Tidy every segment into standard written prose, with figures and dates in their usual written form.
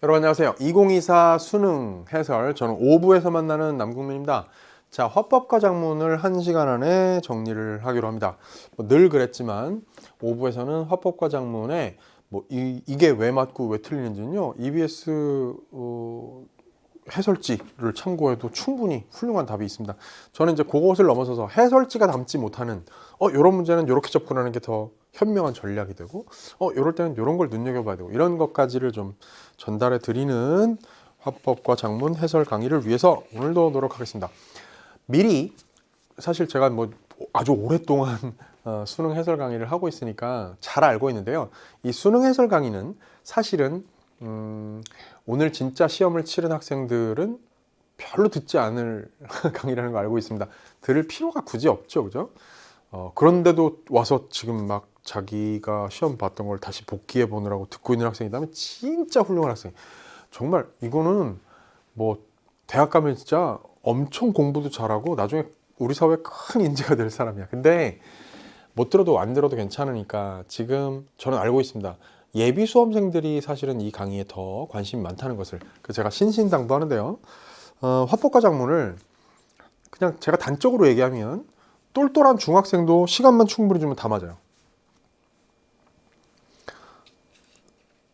여러분 안녕하세요. 2024 수능 해설, 저는 5부에서 만나는 남국민입니다. 자, 화법과 작문을 1시간 안에 정리를 하기로 합니다. 늘 그랬지만 5부에서는 화법과 작문에 이게 왜 맞고 왜 틀리는지는요, EBS 해설지를 참고해도 충분히 훌륭한 답이 있습니다. 저는 이제 그것을 넘어서서 해설지가 담지 못하는 이런 문제는 이렇게 접근하는 게 더 현명한 전략이 되고 이럴 때는 이런 걸 눈여겨봐야 되고 이런 것까지를 좀 전달해 드리는 화법과 작문 해설 강의를 위해서 오늘도 노력하겠습니다. 미리 사실 제가 아주 오랫동안 수능 해설 강의를 하고 있으니까 잘 알고 있는데요. 이 수능 해설 강의는 사실은 오늘 진짜 시험을 치른 학생들은 별로 듣지 않을 강의라는 걸 알고 있습니다. 들을 필요가 굳이 없죠, 그죠? 그런데도 와서 지금 막 자기가 시험 봤던 걸 다시 복기해 보느라고 듣고 있는 학생이라면 진짜 훌륭한 학생. 정말 이거는 대학 가면 진짜 엄청 공부도 잘하고 나중에 우리 사회에 큰 인재가 될 사람이야. 근데 못 들어도 안 들어도 괜찮으니까 지금 저는 알고 있습니다. 예비 수험생들이 사실은 이 강의에 더 관심이 많다는 것을. 제가 신신당부하는데요. 화법과 작문을 그냥 제가 단적으로 얘기하면 똘똘한 중학생도 시간만 충분히 주면 다 맞아요.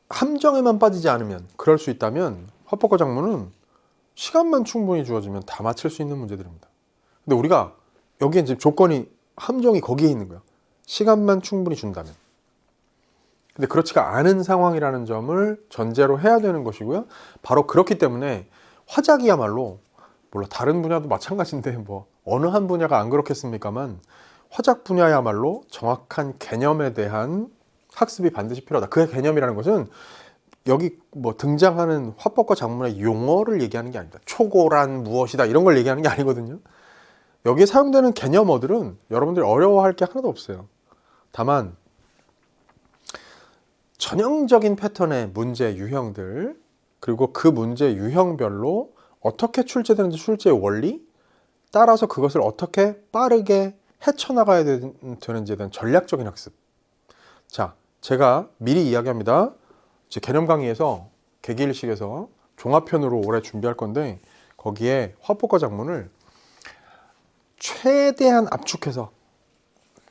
함정에만 빠지지 않으면, 그럴 수 있다면 화법과 작문은 시간만 충분히 주어지면 다 맞힐 수 있는 문제들입니다. 근데 우리가 여기에 지금 조건이, 함정이 거기에 있는 거야. 시간만 충분히 준다면. 근데 그렇지가 않은 상황이라는 점을 전제로 해야 되는 것이고요. 바로 그렇기 때문에 화작이야말로, 물론 다른 분야도 마찬가지인데 어느 한 분야가 안 그렇겠습니까만, 화작 분야야말로 정확한 개념에 대한 학습이 반드시 필요하다. 그 개념이라는 것은 여기 등장하는 화법과 작문의 용어를 얘기하는 게 아닙니다. 초고란 무엇이다 이런 걸 얘기하는 게 아니거든요. 여기에 사용되는 개념어들은 여러분들이 어려워할 게 하나도 없어요. 다만 전형적인 패턴의 문제 유형들, 그리고 그 문제 유형별로 어떻게 출제되는지, 출제의 원리, 따라서 그것을 어떻게 빠르게 헤쳐나가야 되는지에 대한 전략적인 학습. 자, 제가 미리 이야기합니다. 제 개념 강의에서 개기일식에서 종합편으로 올해 준비할 건데, 거기에 화법과 작문을 최대한 압축해서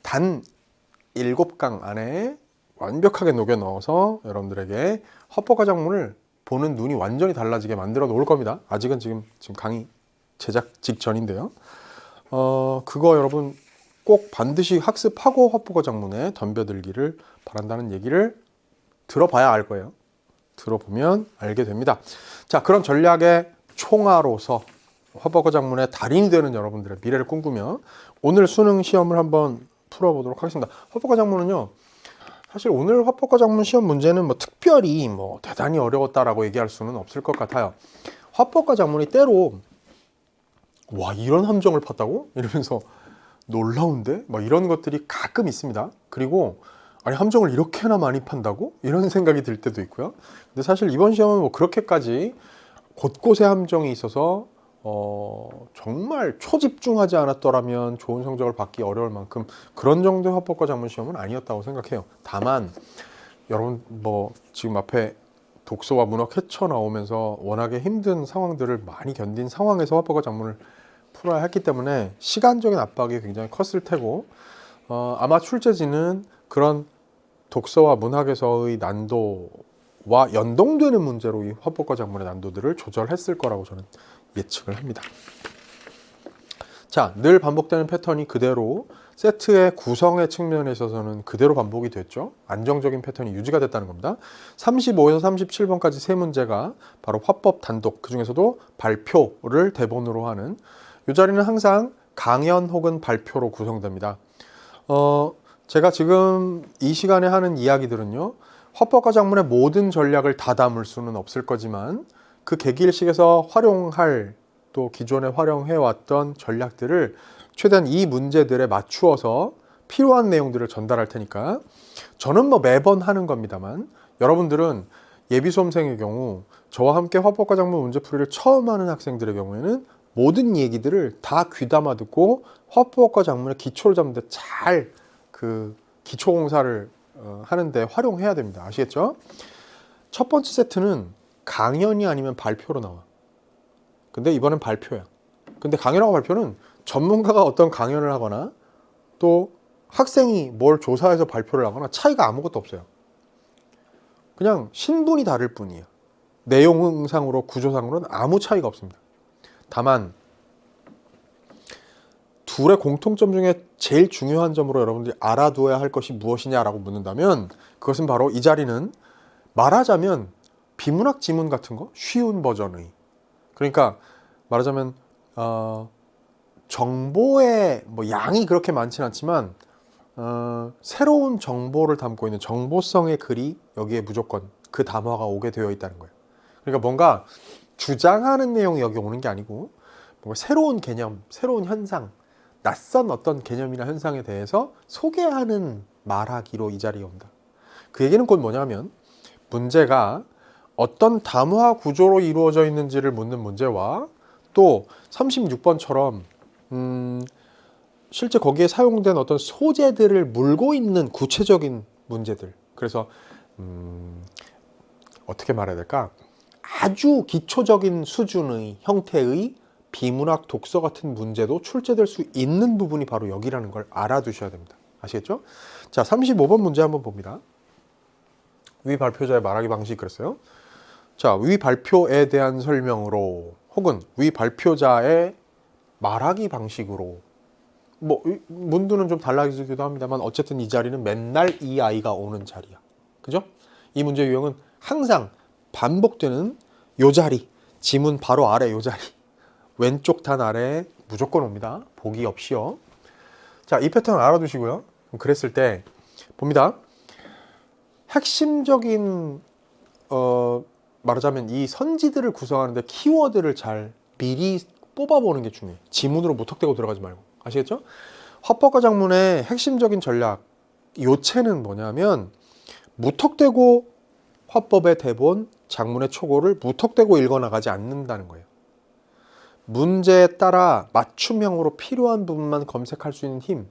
단 7강 안에 완벽하게 녹여 넣어서 여러분들에게 화법과 작문을 보는 눈이 완전히 달라지게 만들어 놓을 겁니다. 아직은 지금 강의 제작 직전인데요. 그거 여러분 꼭 반드시 학습하고 화법과 작문에 덤벼들기를 바란다는 얘기를 들어봐야 알 거예요. 들어보면 알게 됩니다. 자, 그런 전략의 총알로서 화법과 작문의 달인이 되는 여러분들의 미래를 꿈꾸며 오늘 수능 시험을 한번 풀어보도록 하겠습니다. 화법과 작문은요, 사실 오늘 화법과 작문 시험 문제는 특별히 대단히 어려웠다라고 얘기할 수는 없을 것 같아요. 화법과 작문이 때로 와, 이런 함정을 팠다고? 이러면서 놀라운데? 이런 것들이 가끔 있습니다. 그리고 아니, 함정을 이렇게나 많이 판다고? 이런 생각이 들 때도 있고요. 근데 사실 이번 시험은 그렇게까지 곳곳에 함정이 있어서 정말 초집중하지 않았더라면 좋은 성적을 받기 어려울 만큼 그런 정도의 화법과 작문 시험은 아니었다고 생각해요. 다만 여러분 지금 앞에 독서와 문학 헤쳐나오면서 워낙에 힘든 상황들을 많이 견딘 상황에서 화법과 작문을 풀어야 했기 때문에 시간적인 압박이 굉장히 컸을 테고, 아마 출제지는 그런 독서와 문학에서의 난도와 연동되는 문제로 이 화법과 작문의 난도들을 조절했을 거라고 저는 예측을 합니다. 자, 늘 반복되는 패턴이 그대로 세트의 구성의 측면에 있어서는 그대로 반복이 됐죠. 안정적인 패턴이 유지가 됐다는 겁니다. 35에서 37번까지 세 문제가 바로 화법 단독, 그 중에서도 발표를 대본으로 하는, 이 자리는 항상 강연 혹은 발표로 구성됩니다. 제가 지금 이 시간에 하는 이야기들은요, 화법과 작문의 모든 전략을 다 담을 수는 없을 거지만 그 개기일식에서 활용할, 또 기존에 활용해왔던 전략들을 최대한 이 문제들에 맞추어서 필요한 내용들을 전달할 테니까, 저는 매번 하는 겁니다만 여러분들은 예비수험생의 경우, 저와 함께 화법과 작문 문제풀이를 처음 하는 학생들의 경우에는 모든 얘기들을 다 귀담아 듣고 화법과 작문의 기초를 잡는 데 잘 기초 공사를 하는데 활용해야 됩니다. 아시겠죠? 첫 번째 세트는 강연이 아니면 발표로 나와. 근데 이번엔 발표야. 근데 강연하고 발표는 전문가가 어떤 강연을 하거나 또 학생이 뭘 조사해서 발표를 하거나 차이가 아무것도 없어요. 그냥 신분이 다를 뿐이에요. 내용상으로 구조상으로는 아무 차이가 없습니다. 다만 둘의 공통점 중에 제일 중요한 점으로 여러분들이 알아두어야 할 것이 무엇이냐라고 묻는다면 그것은 바로 이 자리는 말하자면 비문학 지문 같은 거 쉬운 버전의, 그러니까 말하자면 정보의 뭐 양이 그렇게 많지는 않지만 새로운 정보를 담고 있는 정보성의 글이 여기에 무조건 그 담화가 오게 되어 있다는 거예요. 그러니까 뭔가 주장하는 내용이 여기 오는 게 아니고 뭔가 새로운 개념, 새로운 현상, 낯선 어떤 개념이나 현상에 대해서 소개하는 말하기로 이 자리에 온다. 그 얘기는 곧 뭐냐면 문제가 어떤 담화 구조로 이루어져 있는지를 묻는 문제와 또 36번처럼 실제 거기에 사용된 어떤 소재들을 물고 있는 구체적인 문제들. 그래서 어떻게 말해야 될까? 아주 기초적인 수준의 형태의 비문학 독서 같은 문제도 출제될 수 있는 부분이 바로 여기라는 걸 알아두셔야 됩니다. 아시겠죠? 자, 35번 문제 한번 봅니다. 위 발표자의 말하기 방식이 그랬어요. 자, 위 발표에 대한 설명으로 혹은 위 발표자의 말하기 방식으로 뭐 문두는 좀 달라지기도 합니다만 어쨌든 이 자리는 맨날 이 아이가 오는 자리야. 그죠? 이 문제 유형은 항상 반복되는 요 자리, 지문 바로 아래 요 자리, 왼쪽 단 아래에 무조건 옵니다. 보기 없이요. 자, 이 패턴 알아두시고요. 그랬을 때 봅니다. 핵심적인 말하자면 이 선지들을 구성하는데 키워드를 잘 미리 뽑아보는 게 중요해요. 지문으로 무턱대고 들어가지 말고. 아시겠죠? 화법과 작문의 핵심적인 전략, 요체는 뭐냐면 무턱대고 화법의 대본, 작문의 초고를 무턱대고 읽어나가지 않는다는 거예요. 문제에 따라 맞춤형으로 필요한 부분만 검색할 수 있는 힘,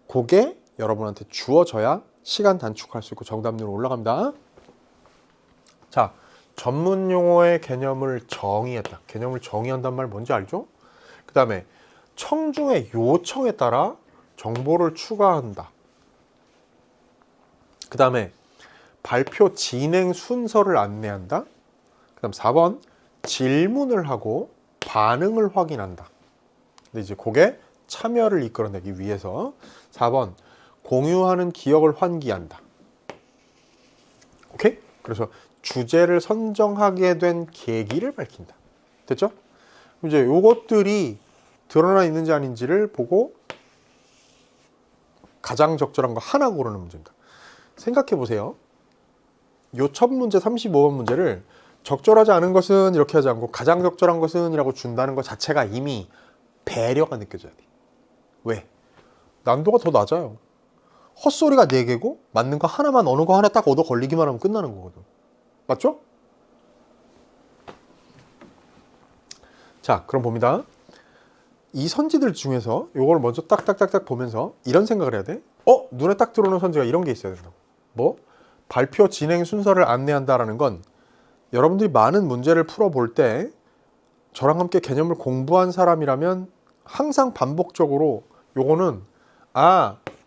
그게 여러분한테 주어져야 시간 단축할 수 있고 정답률 올라갑니다. 자, 전문 용어의 개념을 정의했다. 개념을 정의한단 말 뭔지 알죠? 그 다음에 청중의 요청에 따라 정보를 추가한다. 그 다음에 발표 진행 순서를 안내한다. 그 다음 4번 질문을 하고 반응을 확인한다. 근데 이제 그게 참여를 이끌어내기 위해서 4번 공유하는 기억을 환기한다. 오케이? 그래서 주제를 선정하게 된 계기를 밝힌다. 됐죠? 이제 요것들이 드러나 있는지 아닌지를 보고 가장 적절한 거 하나 고르는 문제입니다. 생각해 보세요. 요 첫 문제 35번 문제를 적절하지 않은 것은 이렇게 하지 않고 가장 적절한 것은 이라고 준다는 것 자체가 이미 배려가 느껴져야 돼. 왜? 난도가 더 낮아요. 헛소리가 4개고 맞는 거 하나만 어느 거 하나 딱 얻어 걸리기만 하면 끝나는 거거든. 맞죠? 자, 그럼 봅니다. 이 선지들 중에서 요걸 먼저 딱딱딱딱 보면서 이런 생각을 해야 돼. 눈에 딱 들어오는 선지가 이런 게 있어야 된다고. 뭐? 발표 진행 순서를 안내한다라는 건 여러분들이 많은 문제를 풀어볼 때 저랑 함께 개념을 공부한 사람이라면 항상 반복적으로 요거는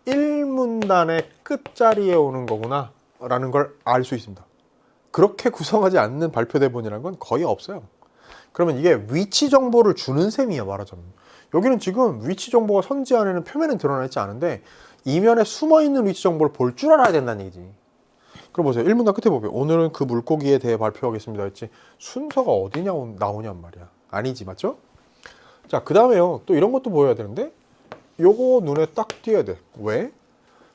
1문단의 끝자리에 오는 거구나 라는 걸 알 수 있습니다. 그렇게 구성하지 않는 발표 대본이라는 건 거의 없어요. 그러면 이게 위치 정보를 주는 셈이야, 말하자면. 여기는 지금 위치 정보가 선지 안에는 표면에 드러나 있지 않은데 이면에 숨어있는 위치 정보를 볼 줄 알아야 된다는 얘기지. 그럼 보세요. 1문단 끝에 보면 오늘은 그 물고기에 대해 발표하겠습니다 했지 순서가 어디냐 나오냔 말이야. 아니지, 맞죠? 자, 그 다음에요. 또 이런 것도 보여야 되는데 요거 눈에 딱 띄어야 돼. 왜?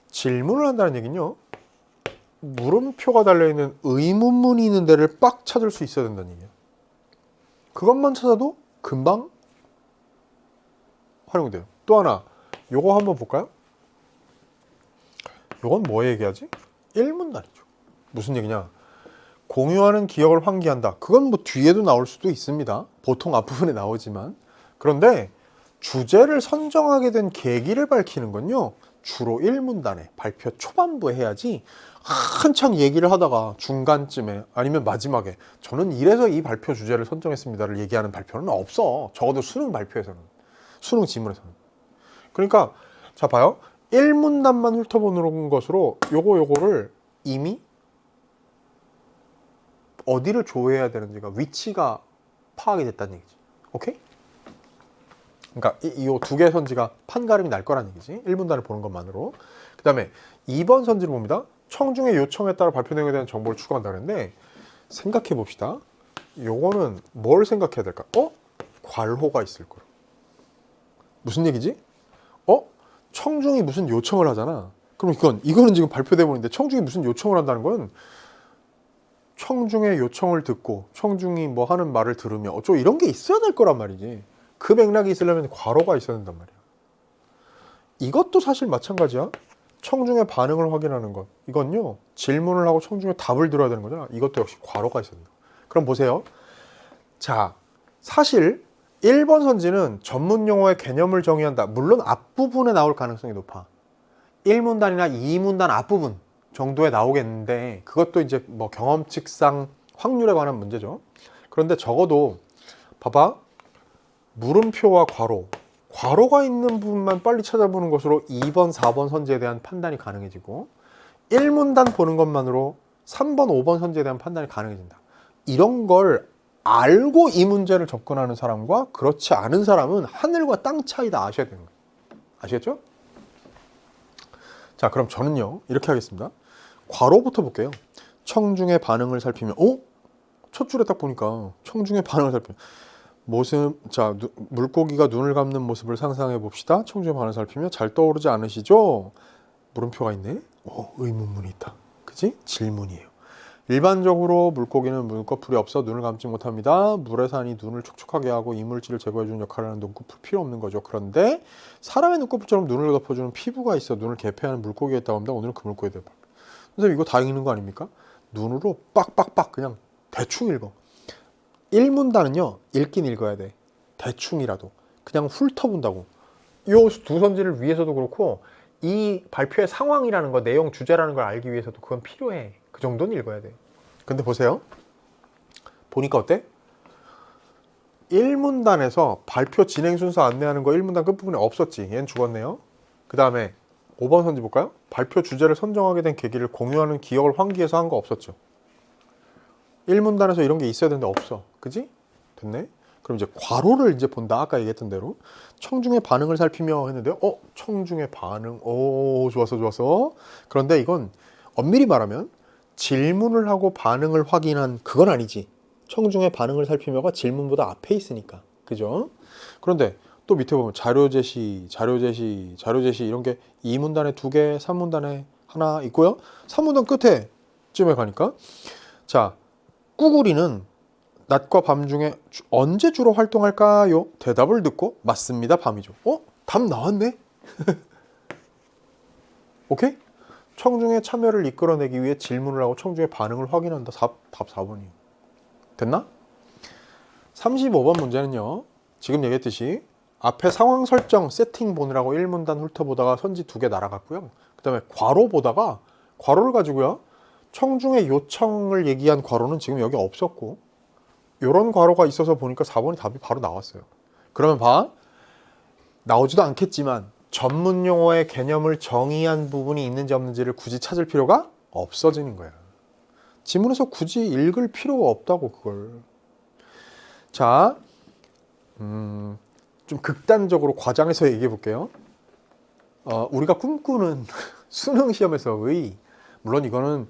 질문을 한다는 얘기는요, 물음표가 달려있는 의문문이 있는 데를 빡 찾을 수 있어야 된다는 얘기야. 그것만 찾아도 금방 활용이 돼요. 또 하나, 요거 한번 볼까요? 요건 뭐 얘기하지? 1문단이죠. 무슨 얘기냐? 공유하는 기억을 환기한다. 그건 뭐 뒤에도 나올 수도 있습니다. 보통 앞부분에 나오지만. 그런데 주제를 선정하게 된 계기를 밝히는 건요, 주로 1문단에 발표 초반부에 해야지 한창 얘기를 하다가 중간쯤에 아니면 마지막에 저는 이래서 이 발표 주제를 선정했습니다를 얘기하는 발표는 없어. 적어도 수능 발표에서는, 수능 지문에서는. 그러니까 자 봐요. 1문단만 훑어보는 것으로 요거를 이미 어디를 조회해야 되는지가 위치가 파악이 됐다는 얘기지. 오케이? 그러니까 이 두 개의 선지가 판가름이 날 거라는 얘기지. 1문단을 보는 것만으로. 그 다음에 2번 선지를 봅니다. 청중의 요청에 따라 발표 내용에 대한 정보를 추가한다 그랬는데 생각해 봅시다. 요거는 뭘 생각해야 될까? 괄호가 있을 거야. 무슨 얘기지? 청중이 무슨 요청을 하잖아. 그럼 이거는 지금 발표 대본인데 청중이 무슨 요청을 한다는 건 청중의 요청을 듣고 청중이 뭐 하는 말을 들으며 어쩌고 이런 게 있어야 될 거란 말이지. 그 맥락이 있으려면 괄호가 있어야 된단 말이야. 이것도 사실 마찬가지야. 청중의 반응을 확인하는 것. 이건요. 질문을 하고 청중의 답을 들어야 되는 거잖아. 이것도 역시 괄호가 있어야 된다. 그럼 보세요. 자, 사실 1번 선지는 전문 용어의 개념을 정의한다. 물론 앞부분에 나올 가능성이 높아. 1문단이나 2문단 앞부분 정도에 나오겠는데 그것도 이제 뭐 경험칙상 확률에 관한 문제죠. 그런데 적어도 봐봐. 물음표와 괄호가 있는 부분만 빨리 찾아보는 것으로 2번, 4번 선지에 대한 판단이 가능해지고 1문단 보는 것만으로 3번, 5번 선지에 대한 판단이 가능해진다. 이런 걸 알고 이 문제를 접근하는 사람과 그렇지 않은 사람은 하늘과 땅 차이다 아셔야 되는 거예요. 아시겠죠? 자, 그럼 저는요 이렇게 하겠습니다. 괄호부터 볼게요. 청중의 반응을 살피면 첫 줄에 딱 보니까 청중의 반응을 살피면 물고기가 눈을 감는 모습을 상상해 봅시다. 청중의 반응을 살피며 잘 떠오르지 않으시죠? 물음표가 있네. 의문문이 있다. 그지? 질문이에요. 일반적으로 물고기는 눈꺼풀이 없어 눈을 감지 못합니다. 물의 산이 눈을 촉촉하게 하고 이물질을 제거해주는 역할을 하는 눈꺼풀 필요 없는 거죠. 그런데 사람의 눈꺼풀처럼 눈을 덮어주는 피부가 있어 눈을 개폐하는 물고기가 있다고 합니다. 오늘은 그 물고기에 대해 선생님 이거 다 읽는 거 아닙니까? 눈으로 빡빡빡 그냥 대충 읽어. 1문단은요 읽긴 읽어야 돼. 대충이라도 그냥 훑어본다고. 요 두 선지를 위해서도 그렇고 이 발표의 상황이라는 거, 내용 주제라는 걸 알기 위해서도 그건 필요해. 그 정도는 읽어야 돼. 근데 보세요. 보니까 어때? 1문단에서 발표 진행 순서 안내하는 거 1문단 끝부분에 없었지. 얘는 죽었네요. 그 다음에 5번 선지 볼까요? 발표 주제를 선정하게 된 계기를 공유하는 기억을 환기해서 한 거 없었죠. 1문단에서 이런 게 있어야 되는데 없어. 그지? 됐네. 그럼 이제 괄호를 이제 본다. 아까 얘기했던 대로. 청중의 반응을 살피며 했는데 청중의 반응. 좋았어. 그런데 이건 엄밀히 말하면 질문을 하고 반응을 확인한 그건 아니지. 청중의 반응을 살피며가 질문보다 앞에 있으니까. 그죠? 그런데 또 밑에 보면 자료 제시 이런 게 2문단에 2개, 3문단에 하나 있고요. 3문단 끝에 쯤에 가니까 자, 꾸구리는 낮과 밤 중에 언제 주로 활동할까요? 대답을 듣고 맞습니다. 밤이죠. 답 나왔네? 오케이? 청중의 참여를 이끌어내기 위해 질문을 하고 청중의 반응을 확인한다. 답 4번이에요. 됐나? 35번 문제는요. 지금 얘기했듯이 앞에 상황 설정 세팅 보느라고 1문단 훑어보다가 선지 2개 날아갔고요. 그 다음에 괄호 보다가 괄호를 가지고요. 청중의 요청을 얘기한 괄호는 지금 여기 없었고 이런 괄호가 있어서 보니까 4번이 답이 바로 나왔어요. 그러면 봐. 나오지도 않겠지만 전문 용어의 개념을 정의한 부분이 있는지 없는지를 굳이 찾을 필요가 없어지는 거야. 지문에서 굳이 읽을 필요가 없다고 그걸. 자, 좀 극단적으로 과장해서 얘기해 볼게요. 우리가 꿈꾸는 수능 시험에서의 물론 이거는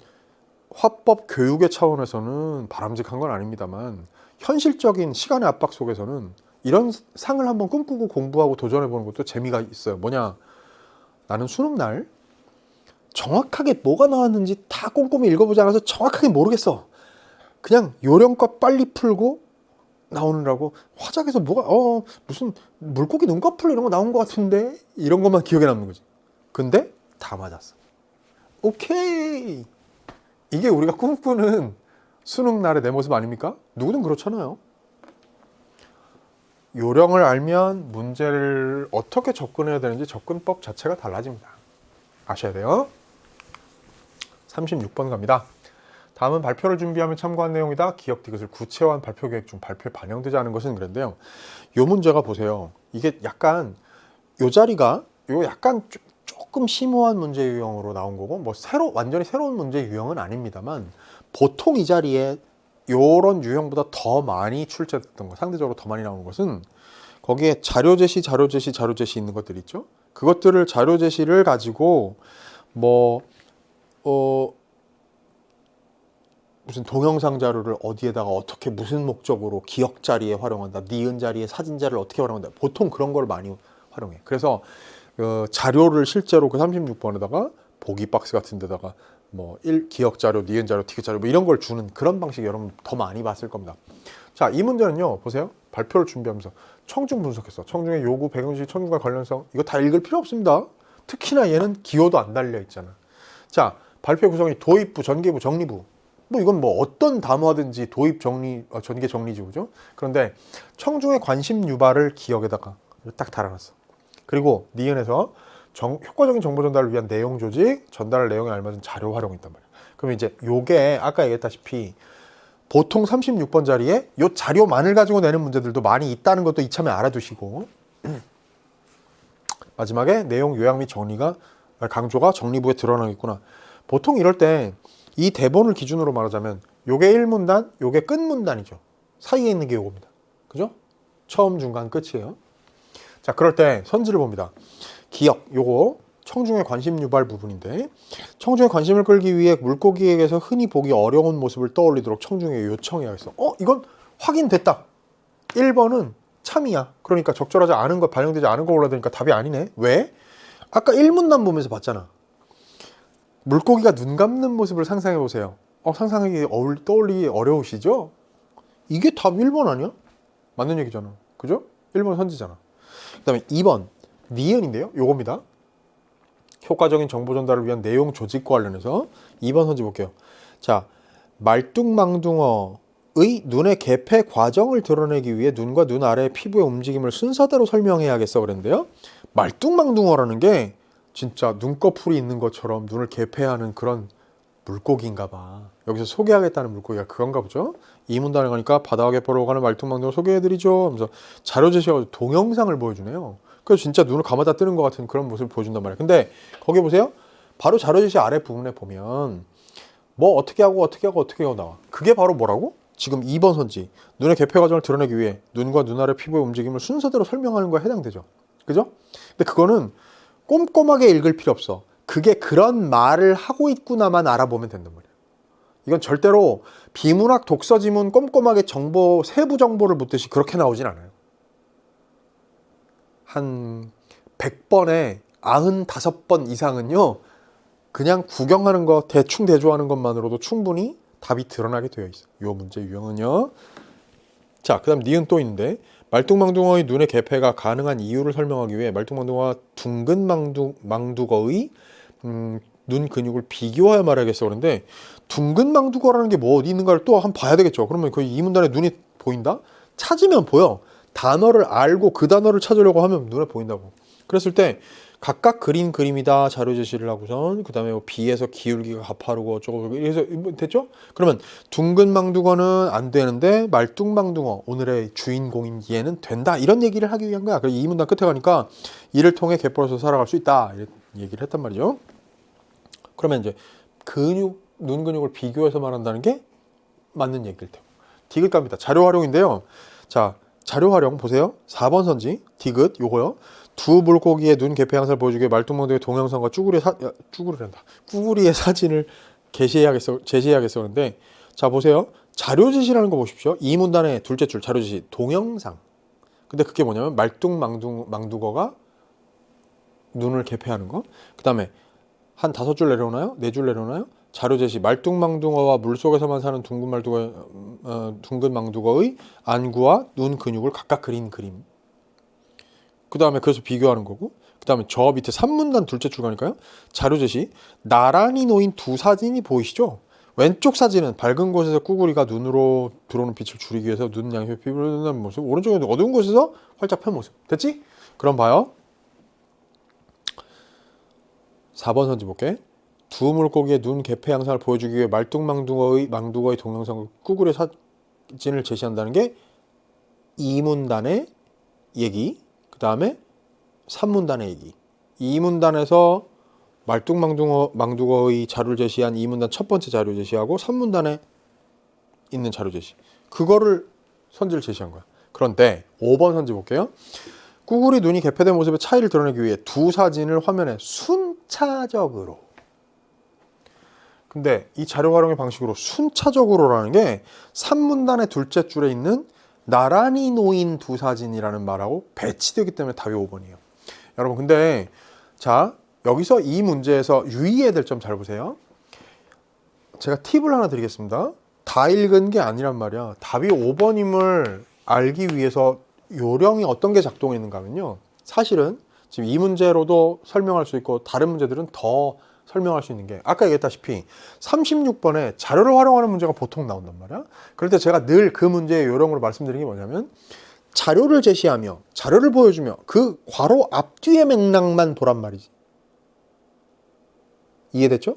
화법 교육의 차원에서는 바람직한 건 아닙니다만 현실적인 시간의 압박 속에서는 이런 상을 한번 꿈꾸고 공부하고 도전해보는 것도 재미가 있어요. 뭐냐? 나는 수능 날 정확하게 뭐가 나왔는지 다 꼼꼼히 읽어보지 않아서 정확하게 모르겠어. 그냥 요령껏 빨리 풀고 나오느라고 화작에서 뭐가 무슨 물고기 눈꺼풀 이런 거 나온 것 같은데 이런 것만 기억에 남는 거지. 근데 다 맞았어. 오케이. 이게 우리가 꿈꾸는 수능 날의 내 모습 아닙니까? 누구든 그렇잖아요. 요령을 알면 문제를 어떻게 접근해야 되는지 접근법 자체가 달라집니다. 아셔야 돼요. 36번 갑니다. 다음은 발표를 준비하며 참고한 내용이다. 기억 디귿을 구체화한 발표 계획 중 발표에 반영되지 않은 것은 그런데요. 요 문제가 보세요. 이게 약간 요 자리가 요 약간 조금 심오한 문제 유형으로 나온 거고 뭐 완전히 새로운 문제 유형은 아닙니다만 보통 이 자리에 요런 유형보다 더 많이 출제됐던 거, 상대적으로 더 많이 나오는 것은 거기에 자료 제시 있는 것들 있죠. 그것들을 자료 제시를 가지고 뭐 무슨 동영상 자료를 어디에다가 어떻게 무슨 목적으로 기억 자리에 활용한다, 니은 자리에 사진 자료를 어떻게 활용한다. 보통 그런 걸 많이 활용해. 그래서 자료를 실제로 그 36번에다가 보기 박스 같은 데다가 뭐 기억 자료, 니은 자료, 티귿 자료 뭐 이런 걸 주는 그런 방식 여러분 더 많이 봤을 겁니다. 자, 이 문제는요. 보세요. 발표를 준비하면서 청중 분석했어. 청중의 요구, 배경지식, 청중과 관련성 이거 다 읽을 필요 없습니다. 특히나 얘는 기호도 안 달려 있잖아. 자, 발표 구성이 도입부, 전개부, 정리부. 뭐 이건 뭐 어떤 단어든지 도입, 정리, 전개, 정리지 그죠? 그런데 청중의 관심 유발을 기억에다가 딱 달아놨어. 그리고 니은에서 효과적인 정보 전달을 위한 내용 조직, 전달할 내용에 알맞은 자료 활용이 있단 말이야. 그럼 이제 요게 아까 얘기했다시피 보통 36번 자리에 요 자료만을 가지고 내는 문제들도 많이 있다는 것도 이참에 알아두시고 마지막에 내용 요약 및 강조가 정리부에 드러나겠구나. 보통 이럴 때 이 대본을 기준으로 말하자면 요게 1문단, 요게 끝문단이죠. 사이에 있는 게 요겁니다. 그죠? 처음, 중간, 끝이에요. 자, 그럴 때 선지를 봅니다. 기억, 요거 청중의 관심 유발 부분인데 청중의 관심을 끌기 위해 물고기에게서 흔히 보기 어려운 모습을 떠올리도록 청중에게 요청해야겠어. 이건 확인됐다. 1번은 참이야. 그러니까 적절하지 않은 것, 반영되지 않은 거 올라드니까 답이 아니네. 왜? 아까 1문단 보면서 봤잖아. 물고기가 눈 감는 모습을 상상해 보세요. 상상하기 떠올리기 어려우시죠? 이게 답 1번 아니야? 맞는 얘기잖아. 그죠? 1번 선지잖아. 그 다음에 2번 니은인데요. 요겁니다. 효과적인 정보 전달을 위한 내용 조직과 관련해서 2번 선지 볼게요. 자, 말뚝망둥어의 눈의 개폐 과정을 드러내기 위해 눈과 눈 아래의 피부의 움직임을 순서대로 설명해야겠어 그랬는데요. 말뚝망둥어라는 게 진짜 눈꺼풀이 있는 것처럼 눈을 개폐하는 그런 물고기인가 봐. 여기서 소개하겠다는 물고기가 그건가 보죠. 이 문단에 가니까 바다하게 보러 가는 말뚝망둥어 소개해드리죠 하면서 자료 제시하고 동영상을 보여주네요. 그래서 진짜 눈을 감았다 뜨는 것 같은 그런 모습을 보여준단 말이에요. 근데 거기 보세요. 바로 자료 제시 아래 부분에 보면 뭐 어떻게 하고 나와. 그게 바로 뭐라고? 지금 2번 선지. 눈의 개폐 과정을 드러내기 위해 눈과 눈 아래 피부의 움직임을 순서대로 설명하는 거에 해당되죠. 그죠? 근데 그거는 꼼꼼하게 읽을 필요 없어. 그게 그런 말을 하고 있구나만 알아보면 된단 말이야. 이건 절대로 비문학 독서 지문 꼼꼼하게 세부 정보를 묻듯이 그렇게 나오진 않아요. 한 100번에 95번 이상은요. 그냥 구경하는 거, 대충 대조하는 것만으로도 충분히 답이 드러나게 되어 있어요. 이 문제 유형은요. 자, 그 다음 니은 또 있는데 말뚝망둥어의 눈의 개폐가 가능한 이유를 설명하기 위해 말뚝망둥어와 둥근 망두거의 눈 근육을 비교하여 말하겠어 그런데 둥근 망두거라는 게 뭐 어디 있는가를 또 한번 봐야 되겠죠. 그러면 그 이 문단에 눈이 보인다? 찾으면 보여. 단어를 알고 그 단어를 찾으려고 하면 눈에 보인다고. 그랬을 때 각각 그린 그림이다 자료 제시를 하고선 그 다음에 뭐 비에서 기울기가 가파르고 어쩌고 이래서 됐죠? 그러면 둥근 망두거는 안 되는데 말뚝망둥어 오늘의 주인공인 얘는 된다 이런 얘기를 하기 위한 거야. 그래서 이 문단 끝에 가니까 이를 통해 개뿔어서 살아갈 수 있다 이런 얘기를 했단 말이죠. 그러면 이제 눈 근육을 비교해서 말한다는 게 맞는 얘기일 테고. 디귿 갑니다. 자료 활용인데요. 자, 자료 활용 보세요. 4번 선지 디귿 요거요. 두 물고기의 눈 개폐 양상을 보여주기 위해 말뚝망둥이의 동영상과 쭈구리의 사진을 제시해야겠어 그런데 자 보세요. 자료 제시라는 거 보십시오. 이 문단의 둘째 줄 자료 제시 동영상. 근데 그게 뭐냐면 말뚝망두거가 눈을 개폐하는 거. 그 다음에 한 5줄 내려오나요? 4줄 내려오나요? 자료 제시 말뚝망둥어와 물속에서만 사는 둥근 망두거의 안구와 눈 근육을 각각 그린 그림. 그 다음에 그래서 비교하는 거고 그 다음에 저 밑에 3문단 둘째 줄 가니까요. 자료 제시 나란히 놓인 두 사진이 보이시죠? 왼쪽 사진은 밝은 곳에서 꾸구리가 눈으로 들어오는 빛을 줄이기 위해서 눈 양옆에 피부를 든다는 모습, 오른쪽에 어두운 곳에서 활짝 편 모습. 됐지? 그럼 봐요. 4번 선지 볼게. 두 물고기의 눈 개폐 양상을 보여주기 위해 망둥어의 동영상과 꾸구리 사진을 제시한다는 게 2문단의 얘기. 그 다음에 3문단의 얘기. 2문단에서 망둥어의 자료를 제시한 2문단 첫 번째 자료 제시하고 3문단에 있는 자료 제시. 그거를 선지를 제시한 거야. 그런데 5번 선지 볼게요. 꾸구리 눈이 개폐된 모습의 차이를 드러내기 위해 두 사진을 화면에 순차적으로. 근데 이 자료 활용의 방식으로 순차적으로라는 게 3문단의 둘째 줄에 있는 나란히 놓인 두 사진이라는 말하고 배치되기 때문에 답이 5번이에요. 여러분 근데 자 여기서 이 문제에서 유의해야 될 점 잘 보세요. 제가 팁을 하나 드리겠습니다. 다 읽은 게 아니란 말이야. 답이 5번임을 알기 위해서 요령이 어떤 게 작동했는가 하면요. 사실은 지금 이 문제로도 설명할 수 있고 다른 문제들은 더 설명할 수 있는 게 아까 얘기했다시피 36번에 자료를 활용하는 문제가 보통 나온단 말이야. 그럴 때 제가 늘 그 문제의 요령으로 말씀드리는 게 뭐냐면 자료를 제시하며 자료를 보여주며 그 괄호 앞뒤의 맥락만 보란 말이지. 이해됐죠?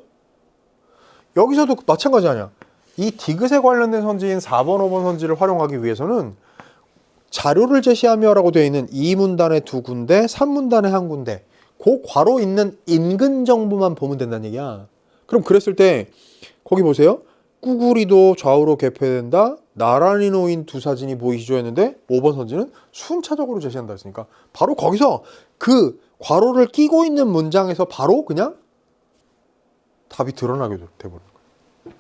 여기서도 마찬가지 아니야. 이 디귿에 관련된 선지인 4번, 5번 선지를 활용하기 위해서는 자료를 제시하며 라고 되어 있는 2문단에 두 군데, 3문단에 한 군데 그 괄호 있는 인근 정보만 보면 된다는 얘기야. 그럼 그랬을 때 거기 보세요. 꾸구리도 좌우로 개폐된다. 나란히 놓인 두 사진이 보이시죠 했는데 5번 선지는 순차적으로 제시한다 했으니까 바로 거기서 그 괄호를 끼고 있는 문장에서 바로 그냥 답이 드러나게 돼버리는 거예요.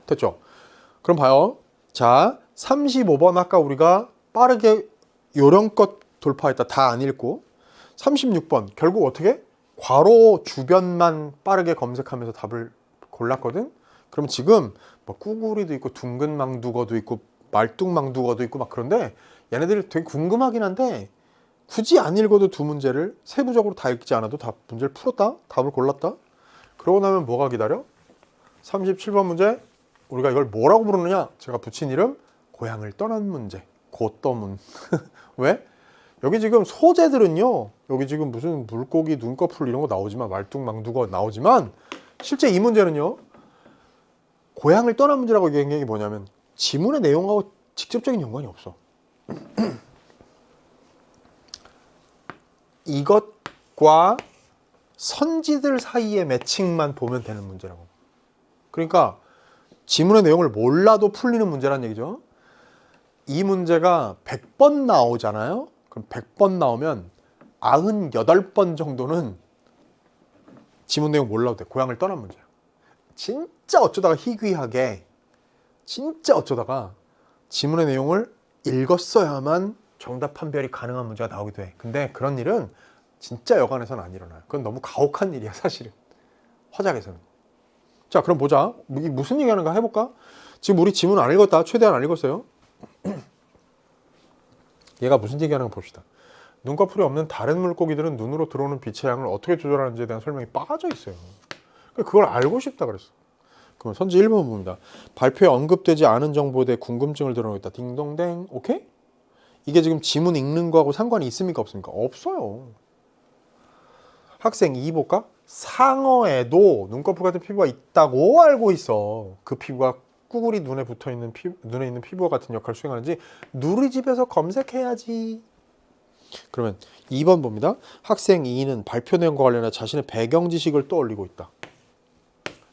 됐죠? 그럼 봐요. 자, 35번 아까 우리가 빠르게 요령껏 돌파했다. 다 안 읽고 36번 결국 어떻게? 괄호 주변만 빠르게 검색하면서 답을 골랐거든. 그럼 지금 뭐 꾸구리도 있고 둥근 망두거도 있고 말뚝망두거도 있고 막 그런데 얘네들이 되게 궁금하긴 한데 굳이 안 읽어도 두 문제를 세부적으로 다 읽지 않아도 다 문제를 풀었다. 답을 골랐다. 그러고 나면 뭐가 기다려? 37번 문제. 우리가 이걸 뭐라고 부르느냐? 제가 붙인 이름 고향을 떠난 문제. 고떠문. 왜? 여기 지금 소재들은요. 여기 지금 무슨 물고기, 눈꺼풀 이런 거 나오지만 말뚝망두거 나오지만 실제 이 문제는요. 고향을 떠난 문제라고 얘기한 게 뭐냐면 지문의 내용하고 직접적인 연관이 없어. 이것과 선지들 사이의 매칭만 보면 되는 문제라고. 그러니까 지문의 내용을 몰라도 풀리는 문제란 얘기죠. 이 문제가 100번 나오잖아요. 그럼 100번 나오면 98번 정도는 지문 내용 몰라도 돼. 고향을 떠난 문제야. 진짜 어쩌다가 희귀하게 진짜 어쩌다가 지문의 내용을 읽었어야만 정답 판별이 가능한 문제가 나오기도 해. 근데 그런 일은 진짜 여간에서는 안 일어나요. 그건 너무 가혹한 일이야 사실은. 화작에서는. 자 그럼 보자. 이게 무슨 얘기하는가 해볼까? 지금 우리 지문 안 읽었다. 최대한 안 읽었어요. 얘가 무슨 얘기하는 거 봅시다. 눈꺼풀이 없는 다른 물고기들은 눈으로 들어오는 빛의 양을 어떻게 조절하는지에 대한 설명이 빠져 있어요. 그걸 알고 싶다 그랬어. 그럼 선지 1번 봅니다. 발표에 언급되지 않은 정보에 대해 궁금증을 드러내겠다. 딩동댕. 오케이? 이게 지금 지문 읽는 거하고 상관이 있습니까? 없습니까? 없어요. 학생 2 볼까? 상어에도 눈꺼풀 같은 피부가 있다고 알고 있어. 그 피부가 꾸구리 눈에 붙어있는 눈에 있는 피부와 같은 역할을 수행하는지 누리집에서 검색해야지. 그러면 2번 봅니다. 학생 2는 발표 내용과 관련해 자신의 배경 지식을 떠올리고 있다.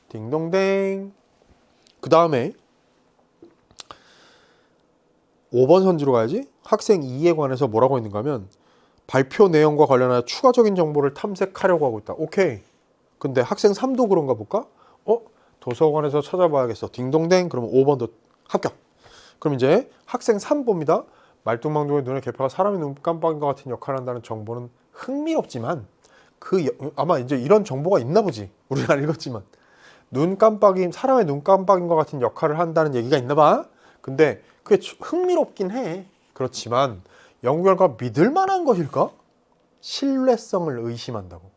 딩동댕. 그 다음에 5번 선지로 가야지. 학생 2에 관해서 뭐라고 했는가 하면 발표 내용과 관련하여 추가적인 정보를 탐색하려고 하고 있다. 오케이. 근데 학생 3도 그런가 볼까? 도서관에서 찾아봐야겠어. 딩동댕. 그러면 5번도 합격. 그럼 이제 학생 3 봅니다. 말뚝망둥의 눈의 개폐가 사람의 눈 깜빡임과 같은 역할을 한다는 정보는 흥미롭지만 아마 이제 이런 정보가 있나 보지. 우리가 읽었지만 눈 깜빡임, 사람의 눈 깜빡임과 같은 역할을 한다는 얘기가 있나 봐. 근데 그게 흥미롭긴 해. 그렇지만 연구 결과가 믿을 만한 것일까? 신뢰성을 의심한다고.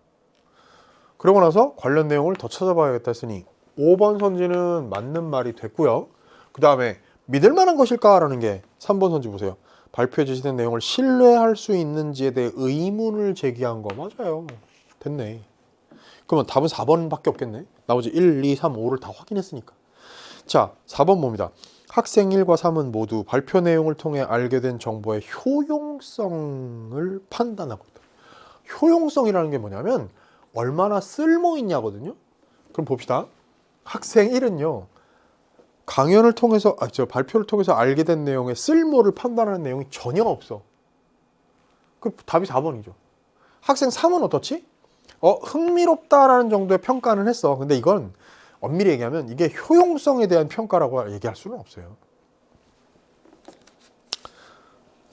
그러고 나서 관련 내용을 더 찾아봐야겠다 했으니 5번 선지는 맞는 말이 됐고요. 그 다음에 믿을 만한 것일까라는 게 3번 선지 보세요. 발표에 제시된 내용을 신뢰할 수 있는지에 대해 의문을 제기한 거 맞아요. 됐네. 그러면 답은 4번밖에 없겠네. 나머지 1, 2, 3, 5를 다 확인했으니까. 자, 4번 뭡니다. 학생 1과 3은 모두 발표 내용을 통해 알게 된 정보의 효용성을 판단하고 있다. 효용성이라는 게 뭐냐면 얼마나 쓸모 있냐거든요. 그럼 봅시다. 학생 1은요. 강연을 통해서 발표를 통해서 알게 된 내용의 쓸모를 판단하는 내용이 전혀 없어. 그 답이 4번이죠. 학생 3은 어떻지? 흥미롭다라는 정도의 평가는 했어. 근데 이건 엄밀히 얘기하면 이게 효용성에 대한 평가라고 얘기할 수는 없어요.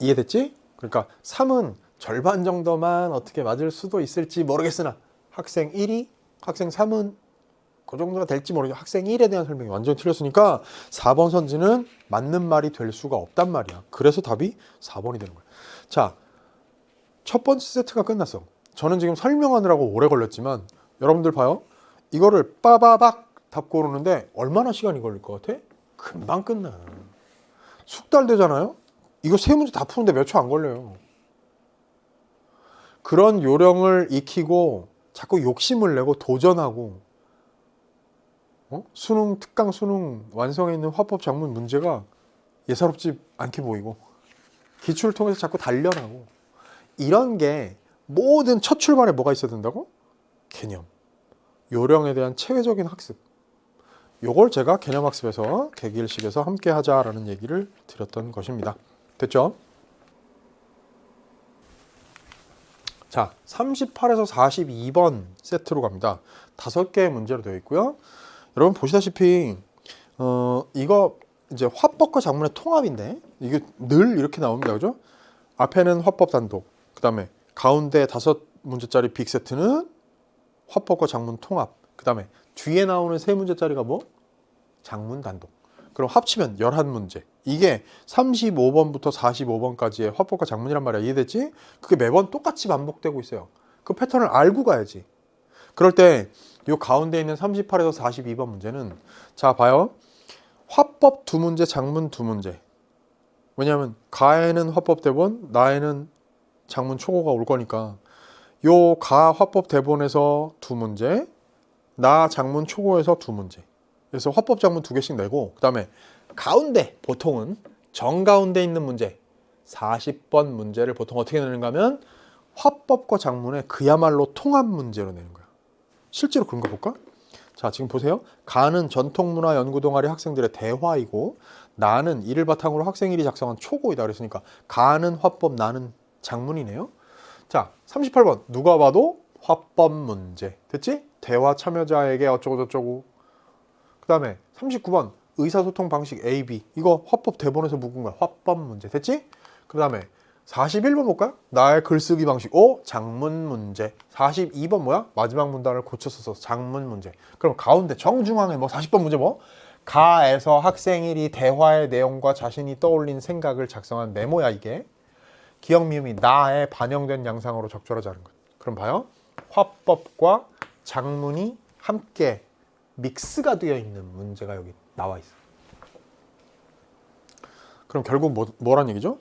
이해됐지? 그러니까 3은 절반 정도만 어떻게 맞을 수도 있을지 모르겠으나 학생 1이 학생 3은 그 정도가 될지 모르겠어. 학생 1에 대한 설명이 완전히 틀렸으니까 4번 선지는 맞는 말이 될 수가 없단 말이야. 그래서 답이 4번이 되는 거야. 자, 첫 번째 세트가 끝났어. 저는 지금 설명하느라고 오래 걸렸지만 여러분들 봐요. 이거를 빠바박 답 고르는데 얼마나 시간이 걸릴 것 같아? 금방 끝나. 숙달 되잖아요? 이거 세 문제 다 푸는데 몇 초 안 걸려요. 그런 요령을 익히고 자꾸 욕심을 내고 도전하고 수능, 특강 수능 완성해 있는 화법 작문 문제가 예사롭지 않게 보이고 기출을 통해서 자꾸 단련하고 이런 게 모든 첫 출발에 뭐가 있어야 된다고? 개념, 요령에 대한 체계적인 학습. 요걸 제가 개념학습에서 개기일식에서 함께 하자라는 얘기를 드렸던 것입니다. 됐죠? 자, 38에서 42번 세트로 갑니다. 5개의 문제로 되어 있고요. 여러분 보시다시피 이거 이제 화법과 작문의 통합인데 이게 늘 이렇게 나옵니다. 그죠? 앞에는 화법 단독, 그 다음에 가운데 5문제짜리 빅 세트는 화법과 작문 통합, 그 다음에 뒤에 나오는 3문제짜리가 뭐? 작문 단독. 그럼 합치면 11문제. 이게 35번부터 45번까지의 화법과 작문이란 말이야. 이해됐지? 그게 매번 똑같이 반복되고 있어요. 그 패턴을 알고 가야지. 그럴 때 이 가운데 있는 38에서 42번 문제는 자 봐요. 화법 2문제, 작문 2문제. 왜냐하면 가에는 화법 대본, 나에는 작문 초고가 올 거니까 요 가 화법 대본에서 2문제, 나 작문 초고에서 2문제. 그래서 화법 작문 2개씩 내고 그 다음에 가운데 보통은 정가운데 있는 문제 40번 문제를 보통 어떻게 내는가 하면 화법과 작문의 그야말로 통합 문제로 내는 거야. 실제로 그런 거 볼까? 자, 지금 보세요. 가는 전통문화 연구 동아리 학생들의 대화이고 나는 이를 바탕으로 학생일이 작성한 초고이다. 그랬으니까 가는 화법, 나는 작문이네요. 자, 38번 누가 봐도 화법 문제. 됐지? 대화 참여자에게 어쩌고저쩌고. 그 다음에 39번 의사소통 방식 A, B. 이거 화법 대본에서 묵은 거야. 화법 문제. 됐지? 그 다음에 41번 볼까요? 나의 글쓰기 방식. 작문 문제. 42번 뭐야? 마지막 문단을 고쳐 써서 작문 문제. 그럼 가운데 정중앙에 40번 문제 뭐? 가에서 학생일이 대화의 내용과 자신이 떠올린 생각을 작성한 메모야 이게. 기억 미음이 나에 반영된 양상으로 적절하자는 것. 그럼 봐요. 화법과 작문이 함께 믹스가 되어 있는 문제가 여기 나와 있어. 그럼 결국 뭐란 얘기죠?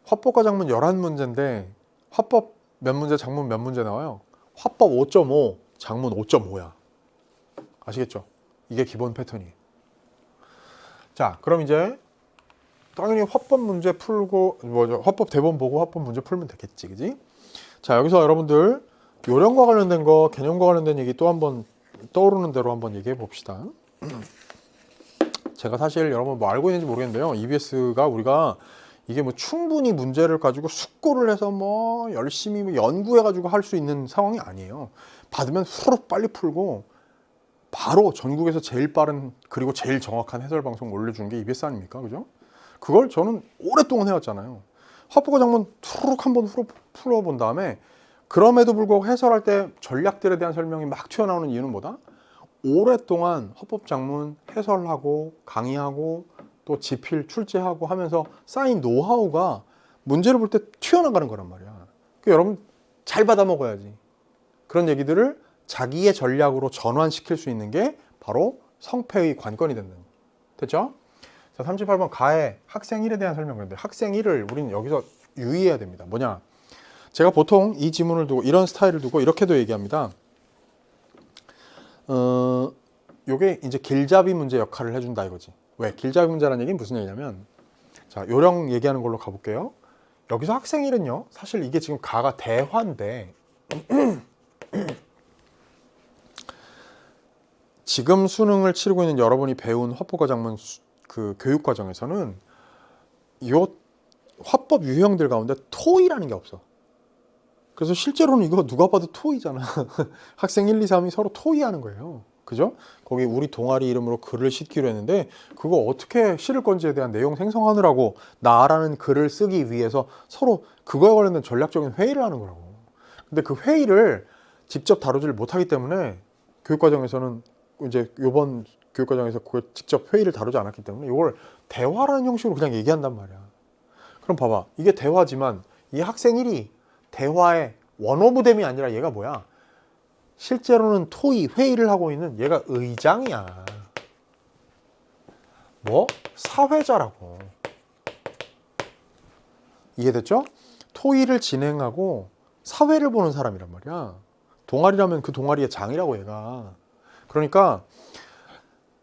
화법과 작문 11문제인데 화법 몇 문제, 작문 몇 문제 나와요? 화법 5.5, 작문 5.5야. 아시겠죠? 이게 기본 패턴이에요. 자, 그럼 이제 당연히 화법 문제 풀고 화법 대본 보고 화법 문제 풀면 되겠지, 그지? 자, 여기서 여러분들 요령과 관련된 거, 개념과 관련된 얘기 또 한번 떠오르는 대로 한번 얘기해 봅시다. 제가 사실 여러분 뭐 알고 있는지 모르겠는데요. EBS가 우리가 이게 뭐 충분히 문제를 가지고 숙고를 해서 뭐 열심히 연구해 가지고 할 수 있는 상황이 아니에요. 받으면 후루룩 빨리 풀고 바로 전국에서 제일 빠른 그리고 제일 정확한 해설 방송 올려준 게 EBS 아닙니까? 그죠? 그걸 저는 오랫동안 해왔잖아요. 화법과 작문 후루룩 한번 풀어본 다음에 그럼에도 불구하고 해설할 때 전략들에 대한 설명이 막 튀어나오는 이유는 뭐다? 오랫동안 화법 작문 해설하고 강의하고 또 집필 출제하고 하면서 쌓인 노하우가 문제를 볼 때 튀어나가는 거란 말이야. 그러니까 여러분 잘 받아 먹어야지. 그런 얘기들을 자기의 전략으로 전환시킬 수 있는 게 바로 성패의 관건이 된다. 됐죠? 자, 38번 가의 학생 1에 대한 설명인데 학생 1을 우리는 여기서 유의해야 됩니다. 뭐냐? 제가 보통 이 지문을 두고 이런 스타일을 두고 이렇게도 얘기합니다. 요게 이제 길잡이 문제 역할을 해준다 이거지. 왜? 길잡이 문제라는 얘기는 무슨 얘기냐면, 자, 요령 얘기하는 걸로 가볼게요. 여기서 학생 1은요, 사실 이게 지금 가가 대화인데, 지금 수능을 치르고 있는 여러분이 배운 화법과정문 그 교육 과정에서는 요 화법 유형들 가운데 토의라는 게 없어. 그래서 실제로는 이거 누가 봐도 토의잖아. 학생 1, 2, 3이 서로 토의하는 거예요. 그죠? 거기 우리 동아리 이름으로 글을 싣기로 했는데 그거 어떻게 실을 건지에 대한 내용 생성하느라고 나라는 글을 쓰기 위해서 서로 그거에 관련된 전략적인 회의를 하는 거라고. 근데 그 회의를 직접 다루지를 못하기 때문에 교육과정에서는 이제 요번 교육과정에서 그걸 직접 회의를 다루지 않았기 때문에 이걸 대화라는 형식으로 그냥 얘기한단 말이야. 그럼 봐봐. 이게 대화지만 이 학생 1이 대화의 원 오브 댐이 아니라 얘가 뭐야? 실제로는 토의, 회의를 하고 있는 얘가 의장이야. 뭐? 사회자라고. 이해됐죠? 토의를 진행하고 사회를 보는 사람이란 말이야. 동아리라면 그 동아리의 장이라고 얘가. 그러니까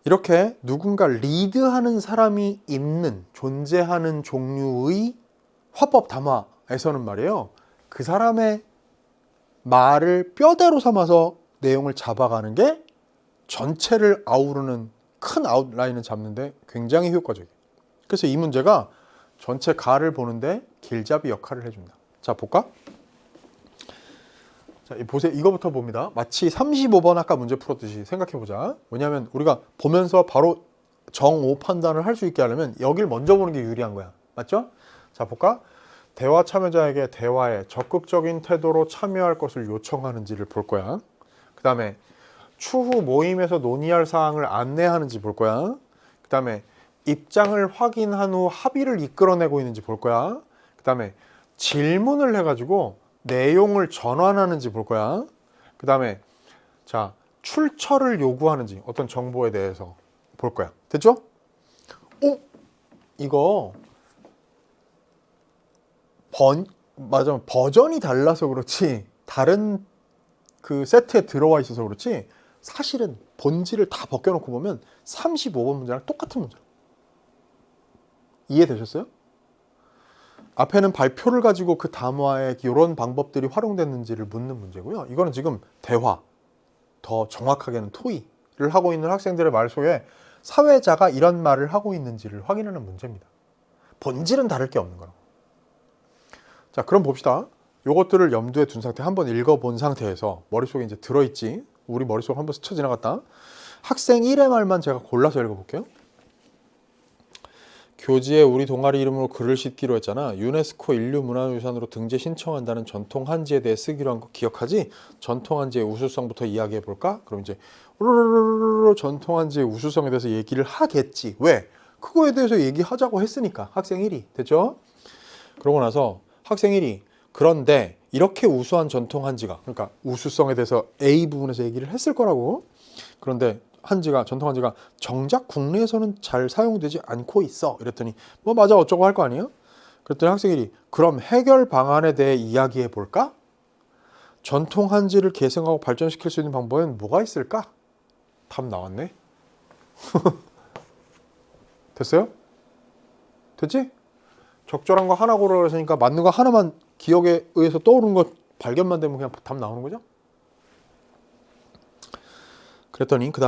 이렇게 누군가 리드하는 사람이 있는, 존재하는 종류의 화법 담화에서는 말이에요. 그 사람의 말을 뼈대로 삼아서 내용을 잡아가는 게 전체를 아우르는 큰 아웃라인을 잡는데 굉장히 효과적이에요. 그래서 이 문제가 전체 가를 보는데 길잡이 역할을 해준다. 자, 볼까? 자, 보세요. 이거부터 봅니다. 마치 35번 아까 문제 풀었듯이 생각해보자. 왜냐하면 우리가 보면서 바로 정오 판단을 할 수 있게 하려면 여길 먼저 보는 게 유리한 거야. 맞죠? 자, 볼까? 대화 참여자에게 대화에 적극적인 태도로 참여할 것을 요청하는지를 볼 거야. 그 다음에 추후 모임에서 논의할 사항을 안내하는지 볼 거야. 그 다음에 입장을 확인한 후 합의를 이끌어내고 있는지 볼 거야. 그 다음에 질문을 해가지고 내용을 전환하는지 볼 거야. 그 다음에 자, 출처를 요구하는지 어떤 정보에 대해서 볼 거야. 됐죠? 이거 맞아, 버전이 달라서 그렇지 다른 그 세트에 들어와 있어서 그렇지 사실은 본질을 다 벗겨놓고 보면 35번 문제랑 똑같은 문제야. 이해되셨어요? 앞에는 발표를 가지고 그 담화에 이런 방법들이 활용됐는지를 묻는 문제고요. 이거는 지금 대화, 더 정확하게는 토의를 하고 있는 학생들의 말 속에 사회자가 이런 말을 하고 있는지를 확인하는 문제입니다. 본질은 다를 게 없는 거라고. 자, 그럼 봅시다. 요것들을 염두에 둔 상태, 한번 읽어본 상태에서 머릿속에 이제 들어있지. 우리 머릿속 한번 스쳐 지나갔다. 학생 1의 말만 제가 골라서 읽어볼게요. 교지에 우리 동아리 이름으로 글을 싣기로 했잖아. 유네스코 인류문화유산으로 등재 신청한다는 전통 한지에 대해 쓰기로 한 거 기억하지? 전통 한지의 우수성부터 이야기해 볼까? 그럼 이제 전통 한지의 우수성에 대해서 얘기를 하겠지. 왜? 그거에 대해서 얘기하자고 했으니까. 학생 1이. 됐죠? 그러고 나서 학생 1이 그런데 이렇게 우수한 전통 한지가, 그러니까 우수성에 대해서 A 부분에서 얘기를 했을 거라고. 그런데 전통 한지가 정작 국내에서는 잘 사용되지 않고 있어. 이랬더니 뭐 맞아 어쩌고 할 거 아니에요? 그랬더니 학생들이 그럼 해결 방안에 대해 이야기해 볼까? 전통 한지를 계승하고 발전시킬 수 있는 방법은 뭐가 있을까? 답 나왔네. 됐어요? 됐지? 적절한 거 하나 고르라 했으니까 맞는 거 하나만 기억에 의해서 떠오르는 거 발견만 되면 그냥 답 나오는 거죠? 그랬더니 그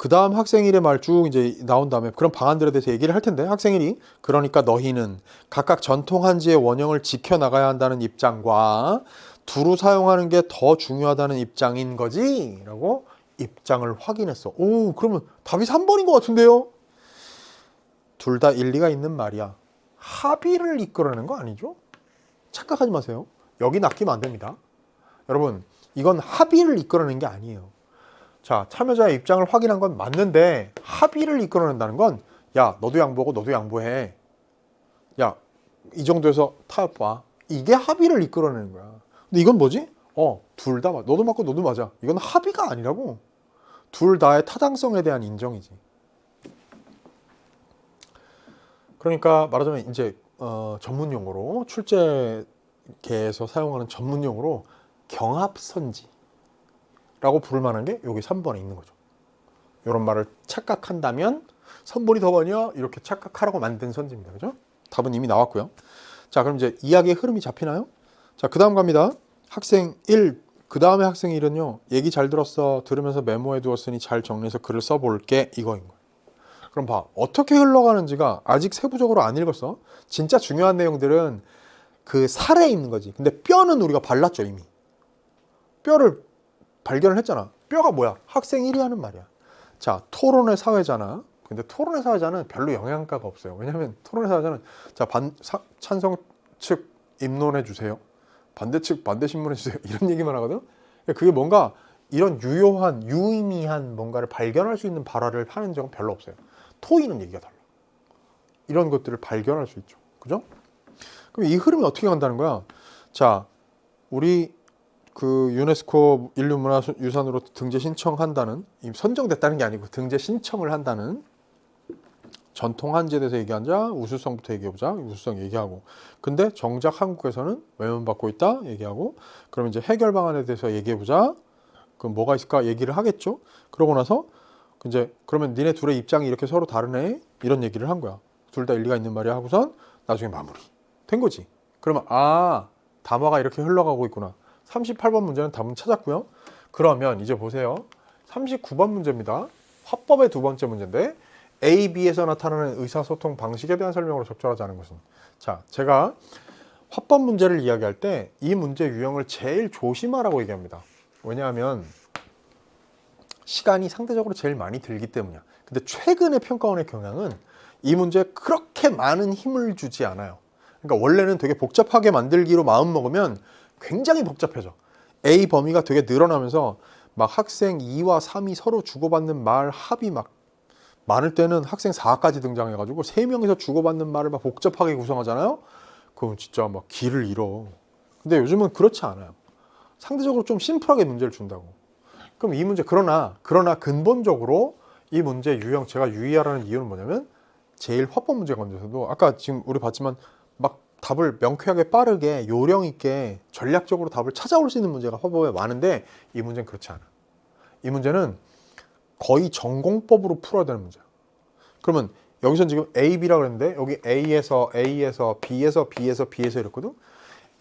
다음 학생 1의 말 쭉 이제 나온 다음에 그런 방안들에 대해서 얘기를 할 텐데 학생 1이 그러니까 너희는 각각 전통 한지의 원형을 지켜나가야 한다는 입장과 두루 사용하는 게 더 중요하다는 입장인 거지? 라고 입장을 확인했어. 오, 그러면 답이 3번인 것 같은데요? 둘 다 일리가 있는 말이야. 합의를 이끌어내는 거 아니죠? 착각하지 마세요. 여기 낚이면 안 됩니다. 여러분, 이건 합의를 이끌어내는 게 아니에요. 자, 참여자의 입장을 확인한 건 맞는데 합의를 이끌어낸다는 건 야, 너도 양보하고 너도 양보해. 야, 이 정도에서 타협 봐. 이게 합의를 이끌어내는 거야. 근데 이건 뭐지? 둘 다 너도 맞고 너도 맞아. 이건 합의가 아니라고. 둘 다의 타당성에 대한 인정이지. 그러니까 말하자면 이제 전문 용어로 출제계에서 사용하는 전문 용어로 경합선지. 라고 부를 만한 게 여기 3번에 있는 거죠. 이런 말을 착각한다면 선본이 더 많냐? 이렇게 착각하라고 만든 선지입니다. 그죠? 답은 이미 나왔고요. 자, 그럼 이제 이야기의 흐름이 잡히나요? 자, 그 다음 갑니다. 학생 1, 그 다음에 학생 1은요. 얘기 잘 들었어. 들으면서 메모해 두었으니 잘 정리해서 글을 써볼게. 이거인 거예요. 그럼 봐. 어떻게 흘러가는지가 아직 세부적으로 안 읽었어. 진짜 중요한 내용들은 그 살에 있는 거지. 근데 뼈는 우리가 발랐죠, 이미. 뼈를 발견을 했잖아. 뼈가 뭐야? 학생 1이 하는 말이야. 자, 토론의 사회잖아. 근데 토론의 사회자는 별로 영향가가 없어요. 왜냐하면 토론의 사회자는 자, 찬성 측 입론해 주세요. 반대 측 반대 신문해 주세요. 이런 얘기만 하거든. 그게 뭔가 이런 유효한 유의미한 뭔가를 발견할 수 있는 발화를 하는 적은 별로 없어요. 토의는 얘기가 달라. 이런 것들을 발견할 수 있죠. 그죠? 그럼 이 흐름이 어떻게 간다는 거야? 자, 우리 그 유네스코 인류문화유산으로 등재 신청한다는, 선정됐다는 게 아니고 등재 신청을 한다는 전통 한지에 대해서 얘기하자. 우수성부터 얘기해보자. 우수성 얘기하고. 근데 정작 한국에서는 외면받고 있다 얘기하고. 그럼 이제 해결 방안에 대해서 얘기해보자. 그럼 뭐가 있을까 얘기를 하겠죠. 그러고 나서 이제 그러면 니네 둘의 입장이 이렇게 서로 다르네 이런 얘기를 한 거야. 둘 다 일리가 있는 말이야 하고선 나중에 마무리 된 거지. 그러면 아, 담화가 이렇게 흘러가고 있구나. 38번 문제는 답은 찾았고요. 그러면 이제 보세요. 39번 문제입니다. 화법의 두 번째 문제인데 A, B에서 나타나는 의사소통 방식에 대한 설명으로 적절하지 않은 것은. 자, 제가 화법 문제를 이야기할 때 이 문제 유형을 제일 조심하라고 얘기합니다. 왜냐하면 시간이 상대적으로 제일 많이 들기 때문이야. 근데 최근의 평가원의 경향은 이 문제에 그렇게 많은 힘을 주지 않아요. 그러니까 원래는 되게 복잡하게 만들기로 마음먹으면 굉장히 복잡해져. A 범위가 되게 늘어나면서 막 학생 2와 3이 서로 주고받는 말 합이 막 많을 때는 학생 4까지 등장해가지고 3명이서 주고받는 말을 막 복잡하게 구성하잖아요. 그럼 진짜 막 길을 잃어. 근데 요즘은 그렇지 않아요. 상대적으로 좀 심플하게 문제를 준다고. 그럼 이 문제 그러나 근본적으로 이 문제 유형 제가 유의하라는 이유는 뭐냐면 제일 화법 문제 가운데서도 아까 지금 우리 봤지만 막 답을 명쾌하게 빠르게 요령 있게 전략적으로 답을 찾아올 수 있는 문제가 화법에 많은데 이 문제는 그렇지 않아. 이 문제는 거의 전공법으로 풀어야 되는 문제야. 그러면 여기서 지금 A, B라고 그랬는데 여기 A에서 B에서 B에서 이랬거든.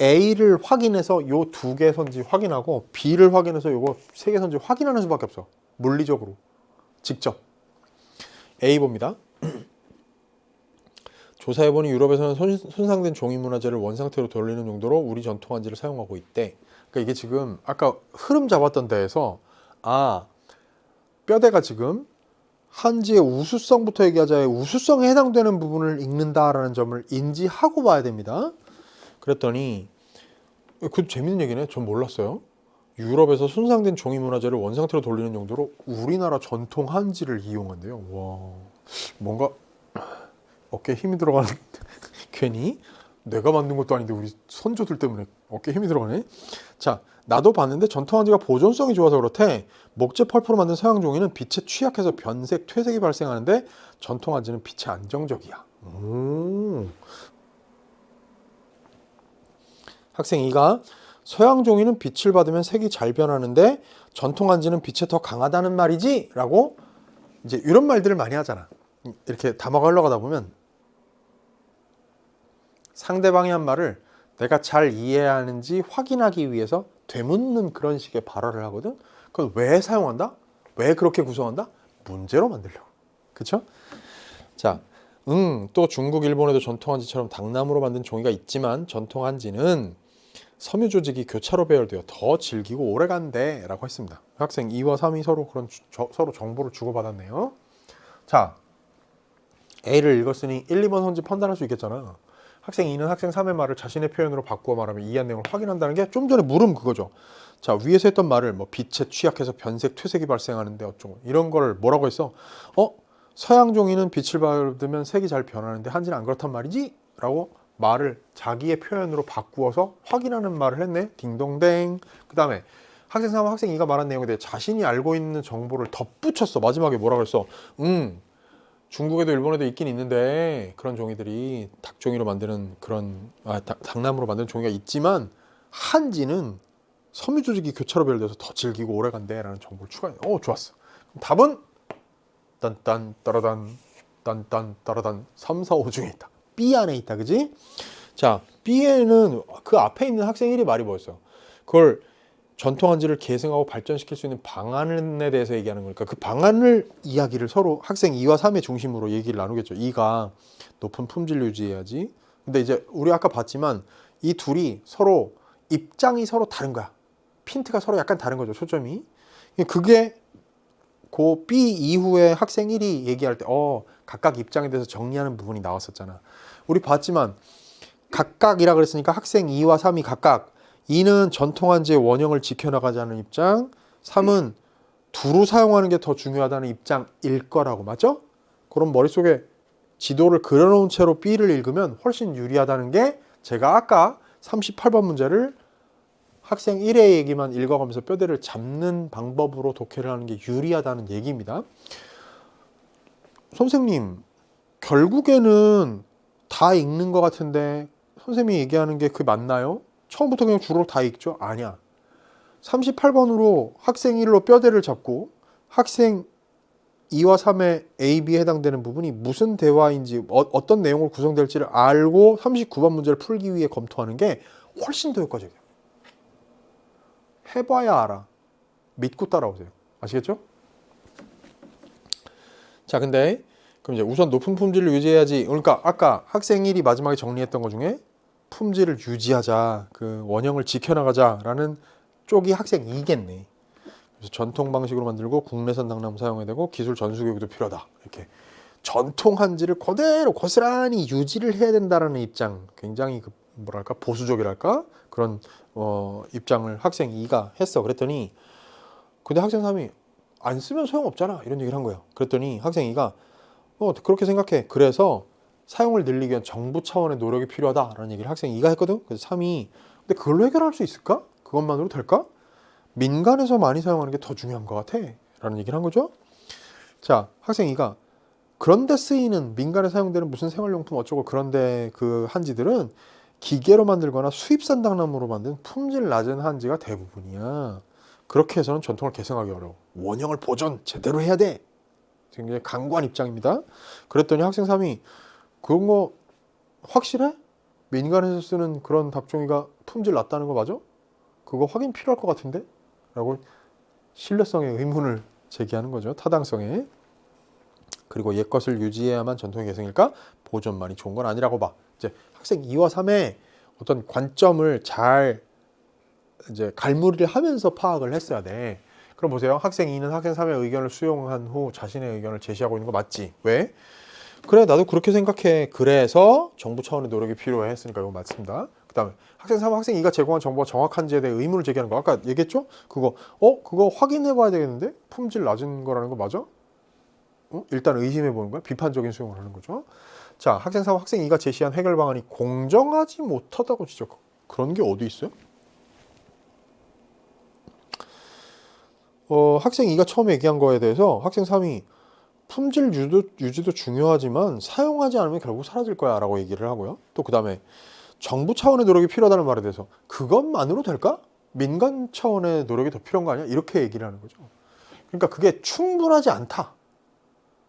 A를 확인해서 요 두 개 선지 확인하고 B를 확인해서 요거 세 개 선지 확인하는 수밖에 없어. 물리적으로 직접. A 봅니다. 조사해보니 유럽에서는 손상된 종이문화재를 원상태로 돌리는 용도로 우리 전통 한지를 사용하고 있대. 그러니까 이게 지금 아까 흐름 잡았던 데에서 아, 뼈대가 지금 한지의 우수성부터 얘기하자에 우수성에 해당되는 부분을 읽는다라는 점을 인지하고 봐야 됩니다. 그랬더니 그것도 재밌는 얘기네. 전 몰랐어요. 유럽에서 손상된 종이문화재를 원상태로 돌리는 용도로 우리나라 전통 한지를 이용한대요. 와, 뭔가 어깨에 힘이 들어가는 괜히 내가 만든 것도 아닌데 우리 선조들 때문에 어깨에 힘이 들어가네. 자, 나도 봤는데 전통 한지가 보존성이 좋아서 그렇대. 목재 펄프로 만든 서양 종이는 빛에 취약해서 변색, 퇴색이 발생하는데 전통 한지는 빛에 안정적이야. 학생 2가 서양 종이는 빛을 받으면 색이 잘 변하는데 전통 한지는 빛에 더 강하다는 말이지? 라고 이제 이런 말들을 많이 하잖아. 이렇게 담화가 흘러가다 보면 상대방이 한 말을 내가 잘 이해하는지 확인하기 위해서 되묻는 그런 식의 발언을 하거든. 그걸 왜 사용한다? 왜 그렇게 구성한다? 문제로 만들려고. 그쵸? 자, 또 중국, 일본에도 전통 한지처럼 당나무로 만든 종이가 있지만 전통 한지는 섬유 조직이 교차로 배열되어 더 질기고 오래간대 라고 했습니다. 학생 2와 3이 서로 정보를 주고받았네요. 자, A를 읽었으니 1, 2번 선지 판단할 수 있겠잖아. 학생 2는 학생 3의 말을 자신의 표현으로 바꾸어 말하면 이해한 내용을 확인한다는 게 좀 전에 물음 그거죠. 자, 위에서 했던 말을 뭐 빛에 취약해서 변색, 퇴색이 발생하는데 어쩌고 이런 걸 뭐라고 했어? 서양 종이는 빛을 받으면 색이 잘 변하는데 한지는 안 그렇단 말이지? 라고 말을 자기의 표현으로 바꾸어서 확인하는 말을 했네. 딩동댕. 그 다음에 학생 3과 학생 2가 말한 내용에 대해 자신이 알고 있는 정보를 덧붙였어. 마지막에 뭐라고 했어? 중국에도 일본에도 있긴 있는데 그런 종이들이 닭종이로 만드는 그런 닭나무로 만드는 종이가 있지만 한지는 섬유 조직이 교차로 배열돼서 더 질기고 오래 간대라는 정보를 추가해. 좋았어. 그럼 답은 딴딴 따라단 딴딴 따라단 3, 4, 5 중에 있다. B 안에 있다. 그지? 자, B에는 그 앞에 있는 학생 1이 말이 뭐였어? 그걸 전통한지를 계승하고 발전시킬 수 있는 방안에 대해서 얘기하는 거니까 그 방안을 이야기를 서로 학생 2와 3의 중심으로 얘기를 나누겠죠. 2가 높은 품질 유지해야지. 근데 이제 우리 아까 봤지만 이 둘이 서로 입장이 서로 다른 거야. 핀트가 서로 약간 다른 거죠. 초점이. 그게 그 B 이후에 학생 1이 얘기할 때 각각 입장에 대해서 정리하는 부분이 나왔었잖아. 우리 봤지만 각각이라 그랬으니까 학생 2와 3이 각각 2는 전통한지의 원형을 지켜나가자는 입장, 3은 두루 사용하는 게 더 중요하다는 입장일 거라고. 맞죠? 그럼 머릿속에 지도를 그려놓은 채로 B를 읽으면 훨씬 유리하다는 게 제가 아까 38번 문제를 학생 1의 얘기만 읽어가면서 뼈대를 잡는 방법으로 독해를 하는 게 유리하다는 얘기입니다. 선생님, 결국에는 다 읽는 것 같은데 선생님이 얘기하는 게 그게 맞나요? 처음부터 그냥 주로 다 읽죠? 아니야. 38번으로 학생 1로 뼈대를 잡고 학생 2와 3의 A, B에 해당되는 부분이 무슨 대화인지 어떤 내용으로 구성될지를 알고 39번 문제를 풀기 위해 검토하는 게 훨씬 더 효과적이에요. 해봐야 알아. 믿고 따라오세요. 아시겠죠? 자, 근데 그럼 이제 우선 높은 품질을 유지해야지. 그러니까 아까 학생 1이 마지막에 정리했던 것 중에 품질을 유지하자, 그 원형을 지켜나가자라는 쪽이 학생 2겠네. 그래서 전통 방식으로 만들고 국내산 당나무 사용해야 되고 기술 전수 교육도 필요하다. 이렇게 전통 한지를 그대로 고스란히 유지를 해야 된다라는 입장, 굉장히 그 뭐랄까 보수적이랄까 그런 입장을 학생 2가 했어. 그랬더니 근데 학생 3이 안 쓰면 소용없잖아 이런 얘기를 한 거예요. 그랬더니 학생 2가 그렇게 생각해. 그래서 사용을 늘리기 위한 정부 차원의 노력이 필요하다라는 얘기를 학생 2가 했거든. 그래서 3이 근데 그걸로 해결할 수 있을까? 그것만으로 될까? 민간에서 많이 사용하는 게 더 중요한 것 같아 라는 얘기를 한 거죠. 자, 학생 2가 그런데 쓰이는 민간에 사용되는 무슨 생활용품 어쩌고 그런데 그 한지들은 기계로 만들거나 수입산 당나무로 만든 품질 낮은 한지가 대부분이야. 그렇게 해서는 전통을 계승하기 어려워. 원형을 보존 제대로 해야 돼. 굉장히 강구한 입장입니다. 그랬더니 학생 3이 그런 거 확실해? 민간에서 쓰는 그런 닭종이가 품질 낮다는 거 맞아? 그거 확인 필요할 것 같은데? 라고 신뢰성의 의문을 제기하는 거죠. 타당성에. 그리고 옛것을 유지해야만 전통의 계승일까? 보존만이 좋은 건 아니라고 봐. 이제 학생 2와 3의 어떤 관점을 잘 이제 갈무리를 하면서 파악을 했어야 돼. 그럼 보세요. 학생 2는 학생 3의 의견을 수용한 후 자신의 의견을 제시하고 있는 거 맞지? 왜? 그래, 나도 그렇게 생각해. 그래서 정부 차원의 노력이 필요해 했으니까 이거 맞습니다. 그 다음에 학생 3, 학생 2가 제공한 정보가 정확한지에 대해 의문을 제기하는 거. 아까 얘기했죠? 그거 확인해 봐야 되겠는데? 품질 낮은 거라는 거 맞아? 일단 의심해 보는 거야. 비판적인 수용을 하는 거죠. 자, 학생 3, 학생 2가 제시한 해결 방안이 공정하지 못하다고 지적. 그런 게 어디 있어요? 학생 2가 처음에 얘기한 거에 대해서 학생 3이 품질 유지도 중요하지만 사용하지 않으면 결국 사라질 거야 라고 얘기를 하고요. 또 그 다음에 정부 차원의 노력이 필요하다는 말에 대해서 그것만으로 될까? 민간 차원의 노력이 더 필요한 거 아니야? 이렇게 얘기를 하는 거죠. 그러니까 그게 충분하지 않다.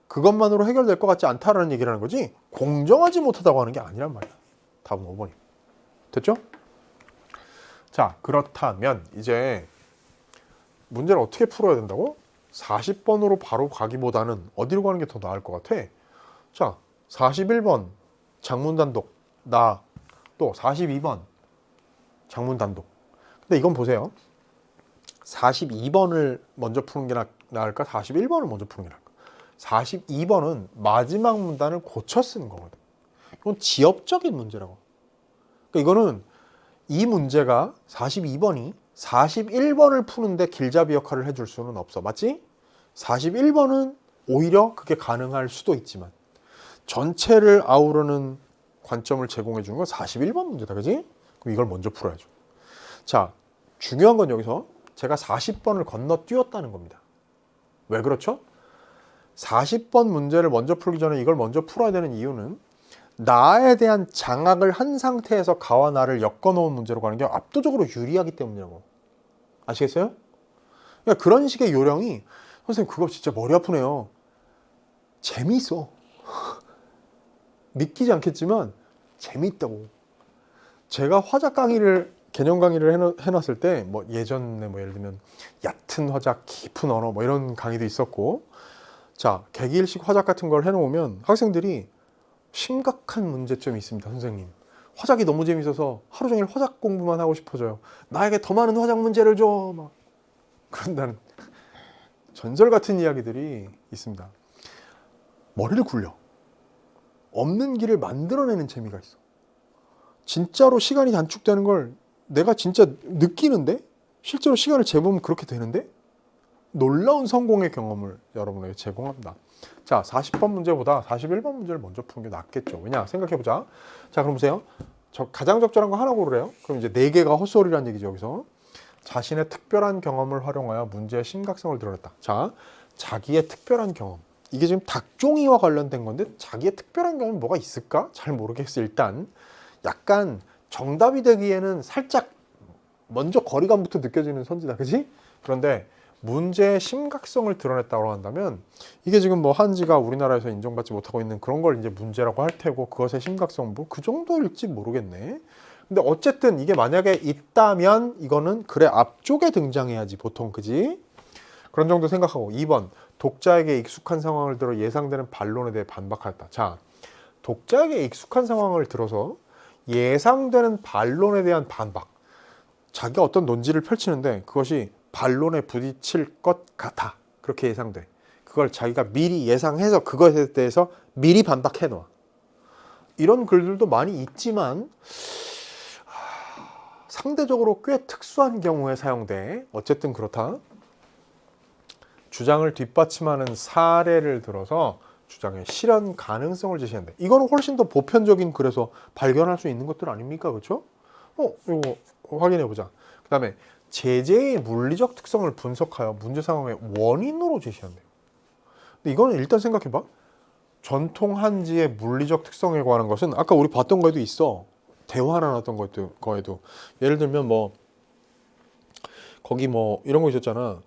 그것만으로 해결될 것 같지 않다라는 얘기를 하는 거지 공정하지 못하다고 하는 게 아니란 말이야. 답은 5번이에요. 됐죠? 자, 그렇다면 이제 문제를 어떻게 풀어야 된다고? 40번으로 바로 가기보다는 어디로 가는 게 더 나을 것 같아? 자, 41번 장문단독 나, 또 42번 장문단독. 근데 이건 보세요. 42번을 먼저 푸는 게 나을까? 41번을 먼저 푸는 게 나을까? 42번은 마지막 문단을 고쳐 쓰는 거거든. 이건 지엽적인 문제라고. 그러니까 이거는 이 문제가 42번이 41번을 푸는데 길잡이 역할을 해줄 수는 없어. 맞지? 41번은 오히려 그게 가능할 수도 있지만 전체를 아우르는 관점을 제공해 주는 건 41번 문제다. 그지? 그럼 이걸 먼저 풀어야죠. 자, 중요한 건 여기서 제가 40번을 건너뛰었다는 겁니다. 왜 그렇죠? 40번 문제를 먼저 풀기 전에 이걸 먼저 풀어야 되는 이유는 나에 대한 장악을 한 상태에서 가와 나를 엮어놓은 문제로 가는 게 압도적으로 유리하기 때문이라고. 아시겠어요? 그러니까 그런 식의 요령이 선생님 그거 진짜 머리 아프네요. 재미있어. 믿기지 않겠지만 재미있다고. 제가 화작 강의를 개념 강의를 해놨을 때 뭐 예전에 뭐 예를 들면 얕은 화작, 깊은 언어 뭐 이런 강의도 있었고, 자 개기일식 화작 같은 걸 해놓으면 학생들이 심각한 문제점이 있습니다. 선생님 화작이 너무 재밌어서 하루 종일 화작 공부만 하고 싶어져요. 나에게 더 많은 화작 문제를 줘. 막 그런다는 전설 같은 이야기들이 있습니다. 머리를 굴려. 없는 길을 만들어내는 재미가 있어. 진짜로 시간이 단축되는 걸 내가 진짜 느끼는데, 실제로 시간을 재보면 그렇게 되는데, 놀라운 성공의 경험을 여러분에게 제공합니다. 자, 40번 문제보다 41번 문제를 먼저 푸는 게 낫겠죠. 왜냐? 생각해보자. 자, 그럼 보세요. 저 가장 적절한 거 하나 고르래요. 그럼 이제 4개가 헛소리라는 얘기죠, 여기서. 자신의 특별한 경험을 활용하여 문제의 심각성을 드러냈다. 자, 자기의 특별한 경험. 이게 지금 닭종이와 관련된 건데 자기의 특별한 경험이 뭐가 있을까? 잘 모르겠어. 일단 약간 정답이 되기에는 살짝 먼저 거리감부터 느껴지는 선지다. 그지? 그런데 문제의 심각성을 드러냈다고 한다면 이게 지금 뭐 한지가 우리나라에서 인정받지 못하고 있는 그런 걸 이제 문제라고 할 테고, 그것의 심각성 뭐 그 정도일지 모르겠네. 근데 어쨌든 이게 만약에 있다면 이거는 글의 앞쪽에 등장해야지 보통. 그지? 그런 정도 생각하고. 2번 독자에게 익숙한 상황을 들어 예상되는 반론에 대해 반박하였다. 자, 독자에게 익숙한 상황을 들어서 예상되는 반론에 대한 반박. 자기가 어떤 논지를 펼치는데 그것이 반론에 부딪힐 것 같아. 그렇게 예상돼. 그걸 자기가 미리 예상해서 그것에 대해서 미리 반박해 놓아. 이런 글들도 많이 있지만 상대적으로 꽤 특수한 경우에 사용돼. 어쨌든 그렇다. 주장을 뒷받침하는 사례를 들어서 주장의 실현 가능성을 제시한다. 이거는 훨씬 더 보편적인 글에서 발견할 수 있는 것들 아닙니까? 그렇죠? 이거 확인해 보자. 그 다음에 제재의 물리적 특성을 분석하여 문제 상황의 원인으로 제시한대요. 근데 이거는 일단 생각해봐. 전통 한지의 물리적 특성에 관한 것은 아까 우리 봤던 거에도 있어. 대화 나눴던 거에도 예를 들면 뭐 거기 뭐 이런 거 있었잖아.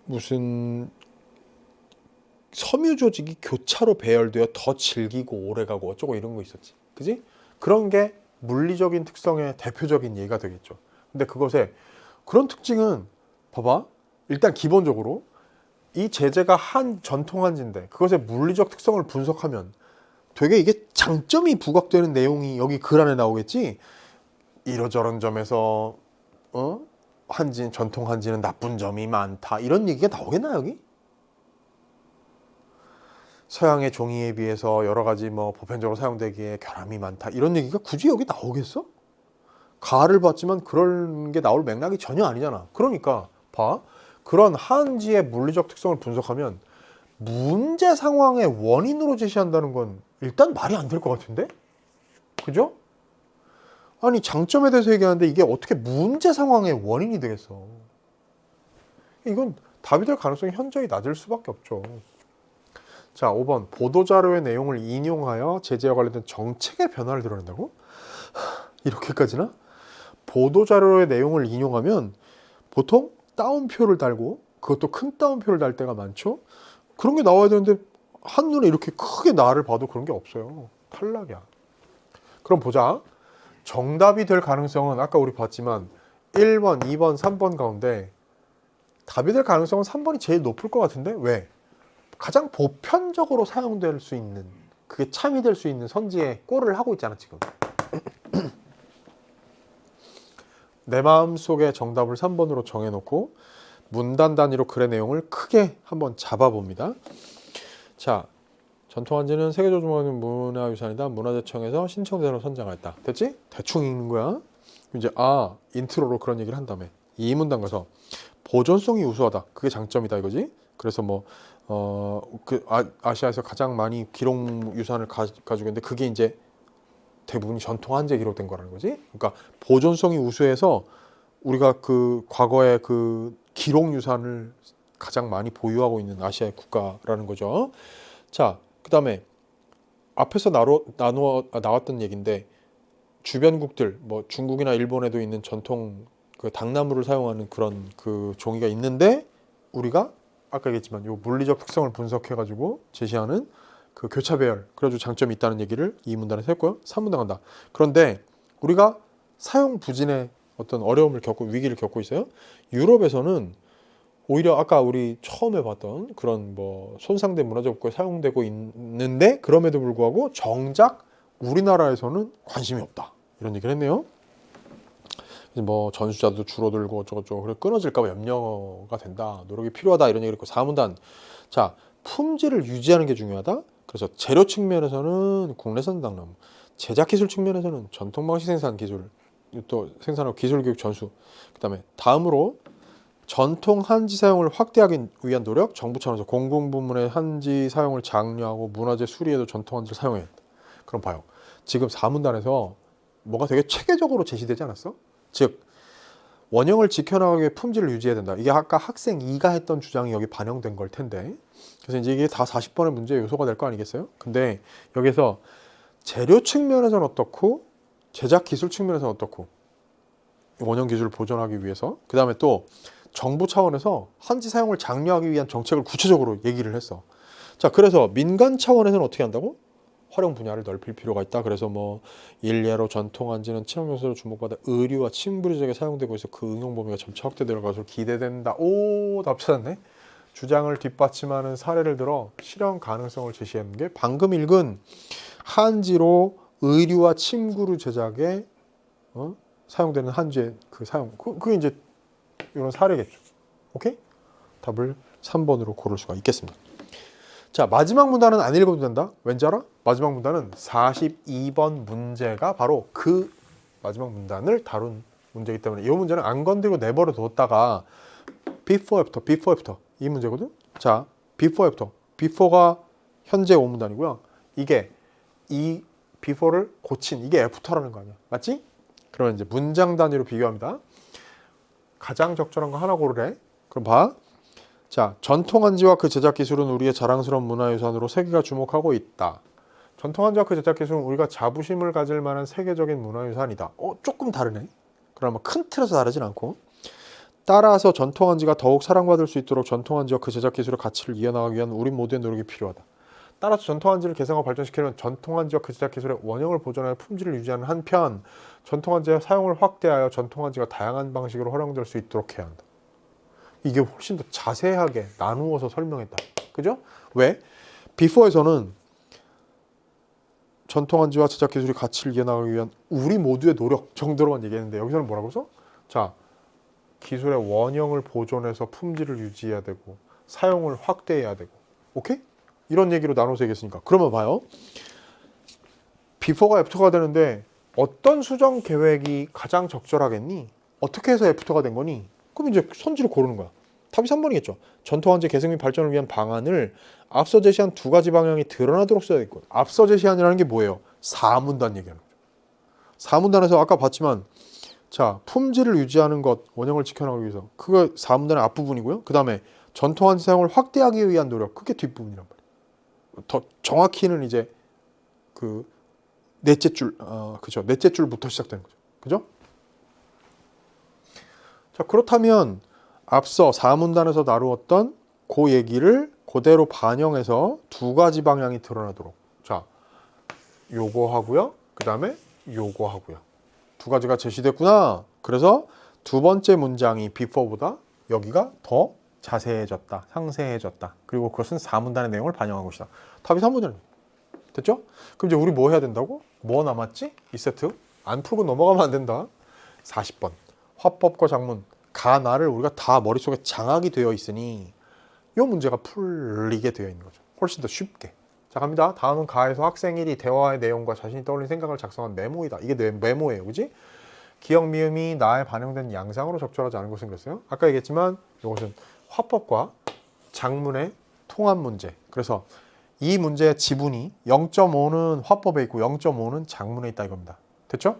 무슨 섬유 조직이 교차로 배열되어 더 질기고 오래가고 어쩌고 이런 거 있었지. 그지? 그런 게 물리적인 특성의 대표적인 예가 되겠죠. 근데 그것의 그런 특징은 봐봐. 일단 기본적으로 이 제재가 한 전통 한지인데 그것의 물리적 특성을 분석하면 되게 이게 장점이 부각되는 내용이 여기 글 안에 나오겠지. 이러저런 점에서 전통 한지는 나쁜 점이 많다. 이런 얘기가 나오겠나 여기? 서양의 종이에 비해서 여러 가지 뭐 보편적으로 사용되기에 결함이 많다. 이런 얘기가 굳이 여기 나오겠어? 가를 봤지만 그런 게 나올 맥락이 전혀 아니잖아. 그러니까 봐. 그런 한지의 물리적 특성을 분석하면 문제 상황의 원인으로 제시한다는 건 일단 말이 안 될 것 같은데? 그죠? 아니 장점에 대해서 얘기하는데 이게 어떻게 문제 상황의 원인이 되겠어? 이건 답이 될 가능성이 현저히 낮을 수밖에 없죠. 자, 5번 보도자료의 내용을 인용하여 제재와 관련된 정책의 변화를 드러낸다고? 이렇게까지나? 보도자료의 내용을 인용하면 보통 따옴표를 달고, 그것도 큰 따옴표를 달 때가 많죠. 그런 게 나와야 되는데 한눈에 이렇게 크게 나를 봐도 그런 게 없어요. 탈락이야. 그럼 보자. 정답이 될 가능성은 아까 우리 봤지만 1번, 2번, 3번 가운데 답이 될 가능성은 3번이 제일 높을 것 같은데? 왜? 가장 보편적으로 사용될 수 있는, 그게 참이 될 수 있는 선지에 꼴을 하고 있잖아 지금. 내 마음속에 정답을 3번으로 정해놓고 문단 단위로 글의 내용을 크게 한번 잡아봅니다. 자, 전통한지는 세계조중하는 문화유산이다. 문화재청에서 신청대로 선정하였다. 됐지? 대충 읽는 거야. 이제 인트로로 그런 얘기를 한 다음에 이 문단 가서 보존성이 우수하다. 그게 장점이다 이거지. 그래서 뭐 아시아에서 가장 많이 기록 유산을 가지고 있는데 그게 이제 대부분이 전통 한지에 기록된 거라는 거지. 그러니까 보존성이 우수해서 우리가 그 과거의 그 기록 유산을 가장 많이 보유하고 있는 아시아의 국가라는 거죠. 자, 그 다음에 앞에서 나왔던 얘기인데 주변국들 뭐 중국이나 일본에도 있는 전통 그 당나무를 사용하는 그런 그 종이가 있는데 우리가 아까 얘기했지만 요 물리적 특성을 분석해 가지고 제시하는 그 교차 배열 그래가지고 장점이 있다는 얘기를 이 문단에서 했고요. 3문단 간다. 그런데 우리가 사용 부진의 어떤 어려움을 겪고 위기를 겪고 있어요. 유럽에서는 오히려 아까 우리 처음에 봤던 그런 뭐 손상된 문화적 국가에 사용되고 있는데 그럼에도 불구하고 정작 우리나라에서는 관심이 없다. 이런 얘기를 했네요. 뭐 전수자도 줄어들고 어쩌고저쩌고 그래 끊어질까봐 염려가 된다. 노력이 필요하다. 이런 얘기를 했고 4문단. 자, 품질을 유지하는 게 중요하다. 그래서 재료 측면에서는 국내산 당나무, 제작 기술 측면에서는 전통 방식 생산 기술, 또 생산하고 기술 교육 전수. 그다음에 다음으로 전통 한지 사용을 확대하기 위한 노력, 정부 차원에서 공공부문의 한지 사용을 장려하고 문화재 수리에도 전통 한지를 사용해. 그럼 봐요. 지금 4문단에서 뭐가 되게 체계적으로 제시되지 않았어? 즉 원형을 지켜나가기 위해 품질을 유지해야 된다. 이게 아까 학생 2가 했던 주장이 여기 반영된 걸 텐데. 그래서 이제 이게 다 40번의 문제 요소가 될 거 아니겠어요? 근데 여기서 재료 측면에서는 어떻고 제작 기술 측면에서는 어떻고 원형 기술을 보존하기 위해서 그 다음에 또 정부 차원에서 한지 사용을 장려하기 위한 정책을 구체적으로 얘기를 했어. 자, 그래서 민간 차원에서는 어떻게 한다고? 활용 분야를 넓힐 필요가 있다. 그래서 뭐 일례로 전통 한지는 친환경 요소로 주목받아 의류와 침부리 제작에 사용되고 있어 그 응용 범위가 점차 확대될 것으로 기대된다. 오, 답 찾았네. 주장을 뒷받침하는 사례를 들어 실현 가능성을 제시하는 게 방금 읽은 한지로 의류와 침구류 제작에 사용되는 한지의 그 사용 그게 이제 이런 사례겠죠. 오케이? 답을 3번으로 고를 수가 있겠습니다. 자, 마지막 문단은 안 읽어도 된다. 왠지 알아? 마지막 문단은 42번 문제가 바로 그 마지막 문단을 다룬 문제이기 때문에 이 문제는 안 건드리고 내버려 뒀다가 before, after 이 문제거든. 자, before, after before가 현재 5문단이고요. 이게 이 before를 고친 이게 after라는 거 아니야. 맞지? 그러면 이제 문장 단위로 비교합니다. 가장 적절한 거 하나 고르래. 그럼 봐. 자, 전통 한지와 그 제작 기술은 우리의 자랑스러운 문화유산으로 세계가 주목하고 있다. 전통 한지와 그 제작 기술은 우리가 자부심을 가질 만한 세계적인 문화유산이다. 조금 다르네. 그러면 큰 틀에서 다르진 않고. 따라서 전통 한지가 더욱 사랑받을 수 있도록 전통 한지와 그 제작 기술의 가치를 이어나가기 위한 우리 모두의 노력이 필요하다. 따라서 전통 한지를 개성하고 발전시키려면 전통 한지와 그 제작 기술의 원형을 보존하여 품질을 유지하는 한편 전통 한지의 사용을 확대하여 전통 한지가 다양한 방식으로 활용될 수 있도록 해야 한다. 이게 훨씬 더 자세하게 나누어서 설명했다. 그죠? 왜? before에서는 전통 한지와 제작 기술의 가치를 이어나가기 위한 우리 모두의 노력 정도로만 얘기했는데 여기서는 뭐라고 써? 자, 기술의 원형을 보존해서 품질을 유지해야 되고 사용을 확대해야 되고 오케이? 이런 얘기로 나눠서 얘기했으니까 그러면 봐요. before가 after가 되는데 어떤 수정 계획이 가장 적절하겠니? 어떻게 해서 애프터가 된 거니? 그럼 이제 선지를 고르는 거야. 답이 3번이겠죠. 전통 한지 개선 및 발전을 위한 방안을 앞서 제시한 두 가지 방향이 드러나도록 써야 되고 앞서 제시한이라는 게 뭐예요? 4문단 얘기하는 거죠. 4문단에서 아까 봤지만 자, 품질을 유지하는 것, 원형을 지켜나가기 위해서 그거 4문단의 앞부분이고요. 그 다음에 전통 한지 사용을 확대하기 위한 노력, 그게 뒷부분이란 말이에요. 더 정확히는 이제 그 넷째 줄, 그죠? 넷째 줄부터 시작되는 거죠. 그죠? 자, 그렇다면 앞서 4문단에서 다루었던 그 얘기를 그대로 반영해서 두 가지 방향이 드러나도록. 자, 요거 하고요. 그 다음에 요거 하고요. 두 가지가 제시됐구나. 그래서 두 번째 문장이 before보다 여기가 더 자세해졌다. 상세해졌다. 그리고 그것은 4문단의 내용을 반영한 것이다. 답이 3문단입니다. 됐죠? 그럼 이제 우리 뭐 해야 된다고? 뭐 남았지? 이 세트? 안 풀고 넘어가면 안 된다. 40번. 화법과 작문, 가나를 우리가 다 머릿속에 장악이 되어 있으니 이 문제가 풀리게 되어 있는 거죠. 훨씬 더 쉽게. 자, 갑니다. 다음은 가에서 학생 1이 대화의 내용과 자신이 떠올린 생각을 작성한 메모이다. 이게 메모예요. 그지? 기억 미음이 나에 반영된 양상으로 적절하지 않은 것은 그랬어요. 아까 얘기했지만 이것은 화법과 작문의 통합 문제. 그래서 이 문제의 지분이 0.5는 화법에 있고 0.5는 작문에 있다 이겁니다. 됐죠?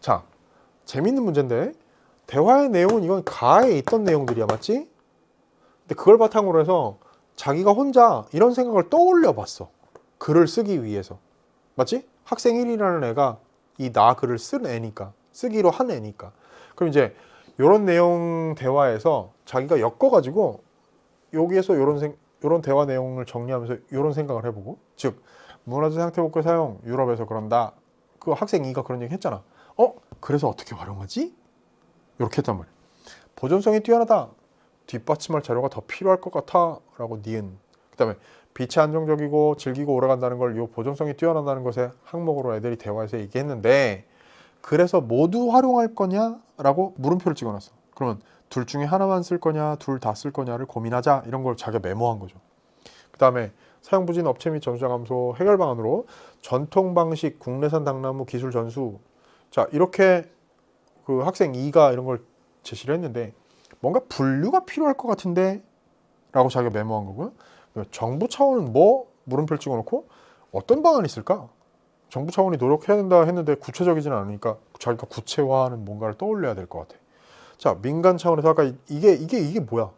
자, 재밌는 문제인데 대화의 내용은 이건 가에 있던 내용들이야. 맞지? 근데 그걸 바탕으로 해서 자기가 혼자 이런 생각을 떠올려 봤어. 글을 쓰기 위해서. 맞지? 학생 1이라는 애가 이 나 글을 쓴 애니까, 쓰기로 한 애니까. 그럼 이제 요런 내용 대화에서 자기가 엮어가지고 여기에서 요런 대화 내용을 정리하면서 요런 생각을 해보고, 즉 문화재 상태 복구 사용 유럽에서 그런다. 그 학생 2가 그런 얘기 했잖아. 그래서 어떻게 활용하지? 이렇게 했단 말이야. 보존성이 뛰어나다. 뒷받침할 자료가 더 필요할 것 같아. 라고 니은. 그 다음에 빛이 안정적이고 질기고 오래간다는 걸 이 보존성이 뛰어나다는 것에 항목으로 애들이 대화에서 얘기했는데, 그래서 모두 활용할 거냐? 라고 물음표를 찍어놨어. 그러면 둘 중에 하나만 쓸 거냐, 둘 다 쓸 거냐를 고민하자. 이런 걸 자기가 메모한 거죠. 그 다음에 사용 부진 업체 및 전수자 감소 해결 방안으로 전통 방식 국내산 당나무 기술 전수. 자, 이렇게 그 학생 2가 이런 걸 제시를 했는데, 뭔가 분류가 필요할 것 같은데 라고 자기가 메모한 거고요. 정부 차원은 뭐? 물음표를 찍어놓고 어떤 방안이 있을까? 정부 차원이 노력해야 된다 했는데 구체적이지는 않으니까 자기가 구체화하는 뭔가를 떠올려야 될 것 같아. 자, 민간 차원에서 아까 이게 뭐야?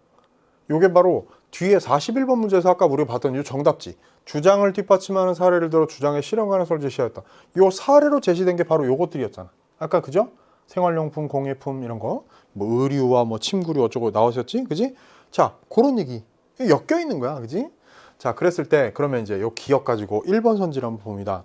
이게 바로 뒤에 41번 문제에서 아까 우리가 봤던 이 정답지. 주장을 뒷받침하는 사례를 들어 주장의 실현 가능성을 제시하였다. 이 사례로 제시된 게 바로 요것들이었잖아. 아까 그죠? 생활용품, 공예품 이런 거, 뭐 의류와 뭐 침구류 어쩌고 나오셨지, 그지? 자, 그런 얘기 엮여 있는 거야, 그지? 자, 그랬을 때 그러면 이제 요 기억 가지고 1번 선지를 한번 봅니다.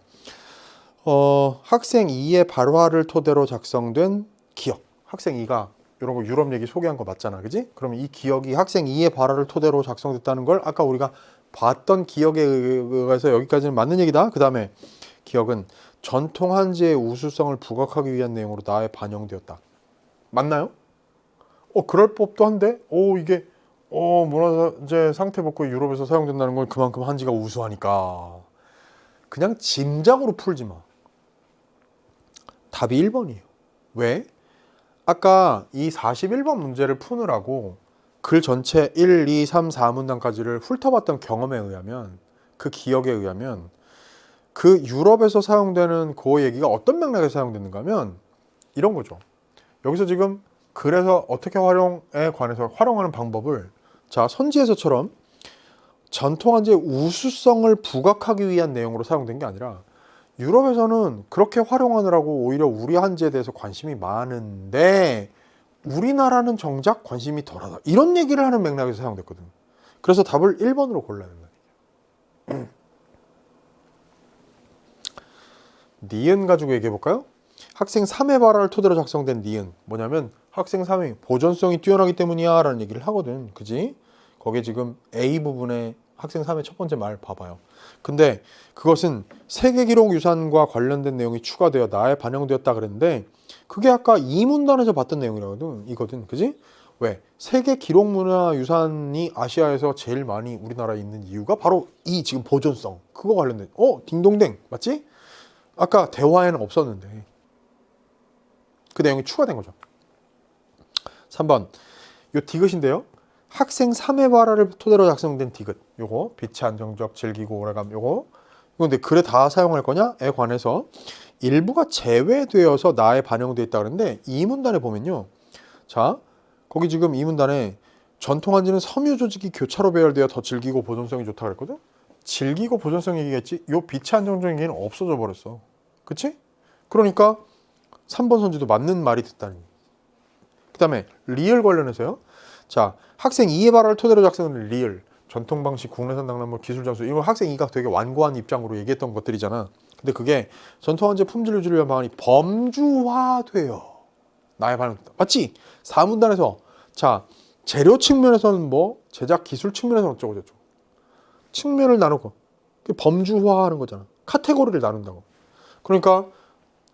학생 2의 발화를 토대로 작성된 기억. 학생 2가 이런 거 유럽 얘기 소개한 거 맞잖아, 그지? 그러면 이 기억이 학생 2의 발화를 토대로 작성됐다는 걸 아까 우리가 봤던 기억에 의해서 여기까지는 맞는 얘기다. 그 다음에 기억은 전통 한지의 우수성을 부각하기 위한 내용으로 나에 반영되었다. 맞나요? 그럴 법도 한데, 이게 문화재 상태 복구 유럽에서 사용된다는 건 그만큼 한지가 우수하니까. 그냥 짐작으로 풀지 마. 답이 1번이에요. 왜? 아까 이 41번 문제를 푸느라고 글 전체 1, 2, 3, 4문단까지를 훑어봤던 경험에 의하면, 그 기억에 의하면 그 유럽에서 사용되는 그 얘기가 어떤 맥락에서 사용되는가 하면 이런 거죠. 여기서 지금 그래서 어떻게 활용에 관해서 활용하는 방법을, 자, 선지에서처럼 전통 한지의 우수성을 부각하기 위한 내용으로 사용된 게 아니라 유럽에서는 그렇게 활용하느라고 오히려 우리 한지에 대해서 관심이 많은데 우리나라는 정작 관심이 덜하다. 이런 얘기를 하는 맥락에서 사용됐거든. 그래서 답을 1번으로 골라야 된다. 니은 가지고 얘기해 볼까요? 학생 3회 발화를 토대로 작성된 니은. 뭐냐면 학생 3회 보존성이 뛰어나기 때문이야 라는 얘기를 하거든. 그지? 거기에 지금 A 부분에 학생 3회 첫 번째 말 봐봐요. 근데 그것은 세계기록유산과 관련된 내용이 추가되어 나에 반영되었다 그랬는데, 그게 아까 이 문단에서 봤던 내용이거든. 그지? 왜? 세계기록문화유산이 아시아에서 제일 많이 우리나라에 있는 이유가 바로 이 지금 보존성. 그거 관련된. 딩동댕. 맞지? 아까 대화에는 없었는데 그 내용이 추가된 거죠. 3번 요 디귿인데요. 학생 3회 발화를 토대로 작성된 디귿. 요거 빛이 안정적, 질기고 오래감. 요거 근데 글에 다 사용할 거냐?에 관해서 일부가 제외되어서 나에 반영되어 있다 그러는데, 이 문단에 보면요. 자, 거기 지금 이 문단에 전통 한지는 섬유 조직이 교차로 배열되어 더 질기고 보존성이 좋다 그랬거든. 질기고 보존성 얘기겠지. 요 빛이 안정적 얘기는 없어져 버렸어. 그치? 그러니까 3번 선지도 맞는 말이 됐다는 얘기. 그 다음에 리을 관련해서요. 자, 학생 2의 발화를 토대로 작성한 리을, 전통 방식 국내산 당나무 기술 전수. 이거 학생 2가 되게 완고한 입장으로 얘기했던 것들이잖아. 근데 그게 전통 한지 품질 유지를 위한 방안이 범주화되어 나의 반영됐다. 맞지? 4문단에서 자, 재료 측면에서는 뭐, 제작 기술 측면에서는 어쩌고 저쩌고 측면을 나누고 범주화하는 거잖아. 카테고리를 나눈다고. 그러니까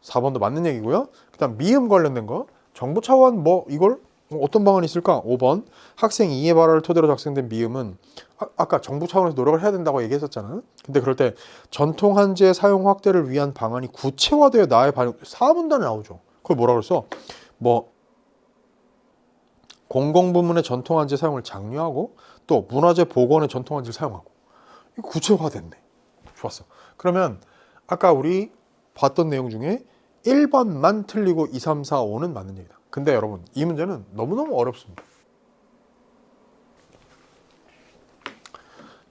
4번도 맞는 얘기고요. 그 다음 미음 관련된 거, 정부 차원 뭐 이걸 어떤 방안이 있을까? 5번 학생 2의 발화를 토대로 작성된 미음은 아까 정부 차원에서 노력을 해야 된다고 얘기했었잖아. 근데 그럴 때 전통 한지의 사용 확대를 위한 방안이 구체화되어 나의 반영. 4문단에 나오죠. 그걸 뭐라 그랬어? 뭐 공공부문의 전통 한지 사용을 장려하고 또 문화재 복원의 전통 한지를 사용하고. 이거 구체화됐네. 좋았어. 그러면 아까 우리 봤던 내용 중에 1번만 틀리고 2, 3, 4, 5는 맞는 얘기다. 근데 여러분, 이 문제는 너무너무 어렵습니다.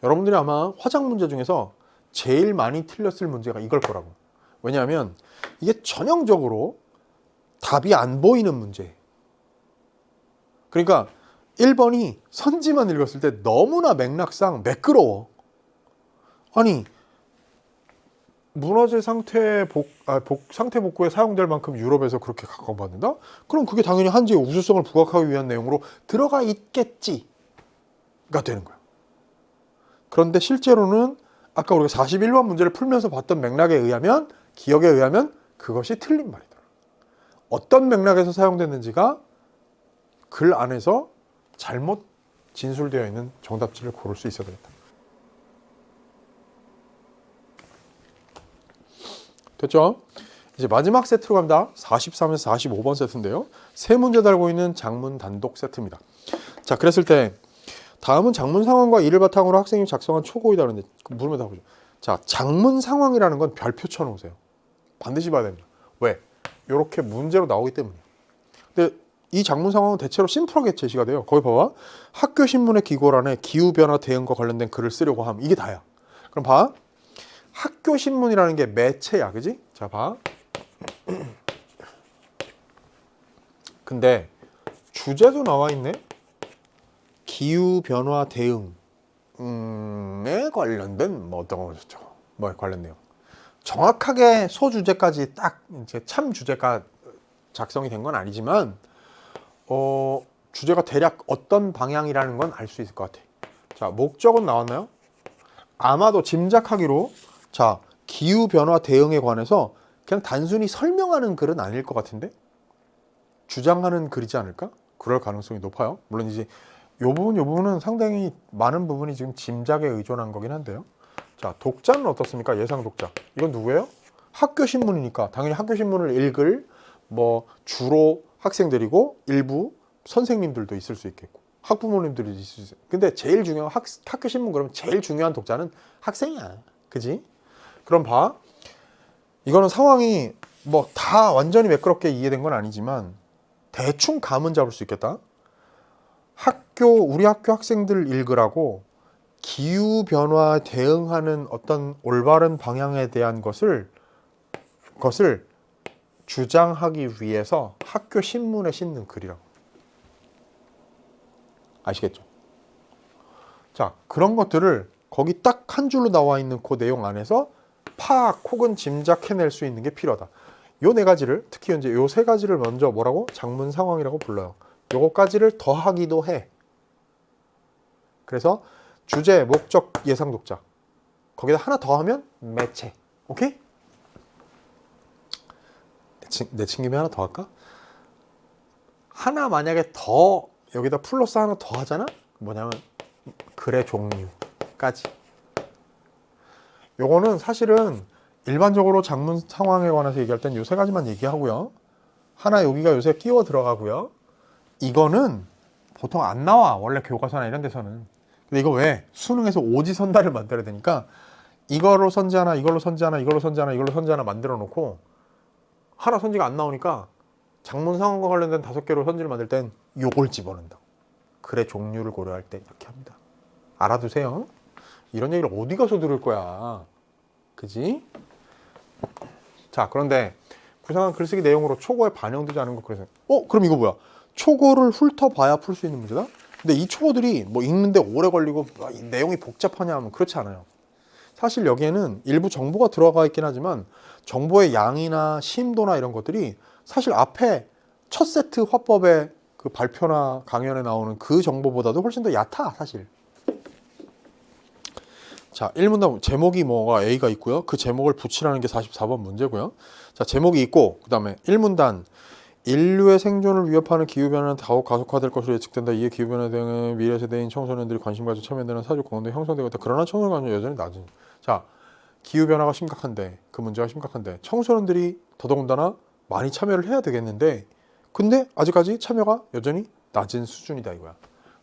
여러분들이 아마 화작 문제 중에서 제일 많이 틀렸을 문제가 이걸 거라고. 왜냐하면 이게 전형적으로 답이 안 보이는 문제. 그러니까 1번이 선지만 읽었을 때 너무나 맥락상 매끄러워. 아니 문화재 상태 복구에 사용될 만큼 유럽에서 그렇게 각광받는다? 그럼 그게 당연히 한지의 우수성을 부각하기 위한 내용으로 들어가 있겠지가 되는 거야. 그런데 실제로는 아까 우리가 41번 문제를 풀면서 봤던 맥락에 의하면, 기억에 의하면 그것이 틀린 말이다. 어떤 맥락에서 사용됐는지가 글 안에서 잘못 진술되어 있는 정답지를 고를 수 있어야 되겠다. 됐죠? 이제 마지막 세트로 갑니다. 43에서 45번 세트인데요. 세 문제 달고 있는 장문 단독 세트입니다. 자, 그랬을 때 다음은 장문 상황과 이를 바탕으로 학생이 작성한 초고이다 그러는데 물으면 다 보죠. 자, 장문 상황이라는 건 별표 쳐놓으세요. 반드시 봐야 됩니다. 왜? 이렇게 문제로 나오기 때문에. 근데 이 장문 상황은 대체로 심플하게 제시가 돼요. 거기 봐봐. 학교 신문의 기고란에 기후변화 대응과 관련된 글을 쓰려고 함. 이게 다야. 그럼 봐. 학교 신문이라는 게 매체야. 그지? 자, 봐. 근데 주제도 나와 있네. 기후변화 대응에 관련된 뭐 어떤 거죠? 뭐에 관련 내용. 정확하게 소주제까지 딱 이제 참 주제가 작성이 된 건 아니지만 주제가 대략 어떤 방향이라는 건 알 수 있을 것 같아. 자, 목적은 나왔나요? 아마도 짐작하기로 자, 기후변화 대응에 관해서 그냥 단순히 설명하는 글은 아닐 것 같은데? 주장하는 글이지 않을까? 그럴 가능성이 높아요. 물론 이제 요 부분은 상당히 많은 부분이 지금 짐작에 의존한 거긴 한데요. 자, 독자는 어떻습니까? 예상 독자. 이건 누구예요? 학교 신문이니까 당연히 학교 신문을 읽을 뭐 주로 학생들이고 일부 선생님들도 있을 수 있겠고 학부모님들이 있을 수 있어요. 근데 제일 중요한 학교 신문 그러면 제일 중요한 독자는 학생이야. 그지? 그럼 봐. 이거는 상황이 뭐 다 완전히 매끄럽게 이해된 건 아니지만 대충 감은 잡을 수 있겠다. 우리 학교 학생들 읽으라고 기후변화 대응하는 어떤 올바른 방향에 대한 것을 주장하기 위해서 학교 신문에 싣는 글이라고. 아시겠죠? 자, 그런 것들을 거기 딱 한 줄로 나와 있는 그 내용 안에서 파악 혹은 짐작해낼 수 있는 게 필요하다. 요 네 가지를, 특히 이제 요 세 가지를 먼저 뭐라고? 장문 상황이라고 불러요. 요거까지를 더하기도 해. 그래서 주제, 목적, 예상 독자. 거기다 하나 더 하면 매체. 오케이? 내친 김에 하나 더 할까? 하나 만약에 더 여기다 플러스 하나 더 하잖아? 뭐냐면 글의 종류까지. 요거는 사실은 일반적으로 장문 상황에 관해서 얘기할 땐 요 세 가지만 얘기하고요. 하나 여기가 요새 끼워 들어가고요. 이거는 보통 안 나와. 원래 교과서나 이런 데서는. 근데 이거 왜? 수능에서 오지선다를 만들어야 되니까 이거로 선지 하나, 이걸로 선지 하나, 이걸로 선지 하나, 이걸로 선지 하나 만들어 놓고 하나 선지가 안 나오니까 장문 상황과 관련된 5개로 선지를 만들 땐 요걸 집어넣는다. 글의 종류를 고려할 때 이렇게 합니다. 알아두세요. 이런 얘기를 어디 가서 들을 거야. 그지? 자, 그런데 구상한 글쓰기 내용으로 초고에 반영되지 않은 것 그래서 그럼 이거 뭐야? 초고를 훑어봐야 풀 수 있는 문제다? 근데 이 초고들이 뭐 읽는데 오래 걸리고 내용이 복잡하냐 하면 그렇지 않아요. 사실 여기에는 일부 정보가 들어가 있긴 하지만 정보의 양이나 심도나 이런 것들이 사실 앞에 첫 세트 화법의 그 발표나 강연에 나오는 그 정보보다도 훨씬 더 얕아 사실. 자, 1문단 제목이 뭐가 A가 있고요. 그 제목을 붙이라는 게 44번 문제고요. 자, 제목이 있고 그 다음에 1문단 인류의 생존을 위협하는 기후변화는 더욱 가속화될 것으로 예측된다. 이에 기후변화 등은 미래 세대인 청소년들이 관심 가지고 참여되는 사회적 공감도 형성되고 있다. 그러나 청소년 관심 여전히 낮은. 자, 기후변화가 심각한데 그 문제가 심각한데 청소년들이 더더군다나 많이 참여를 해야 되겠는데 근데 아직까지 참여가 여전히 낮은 수준이다 이거야.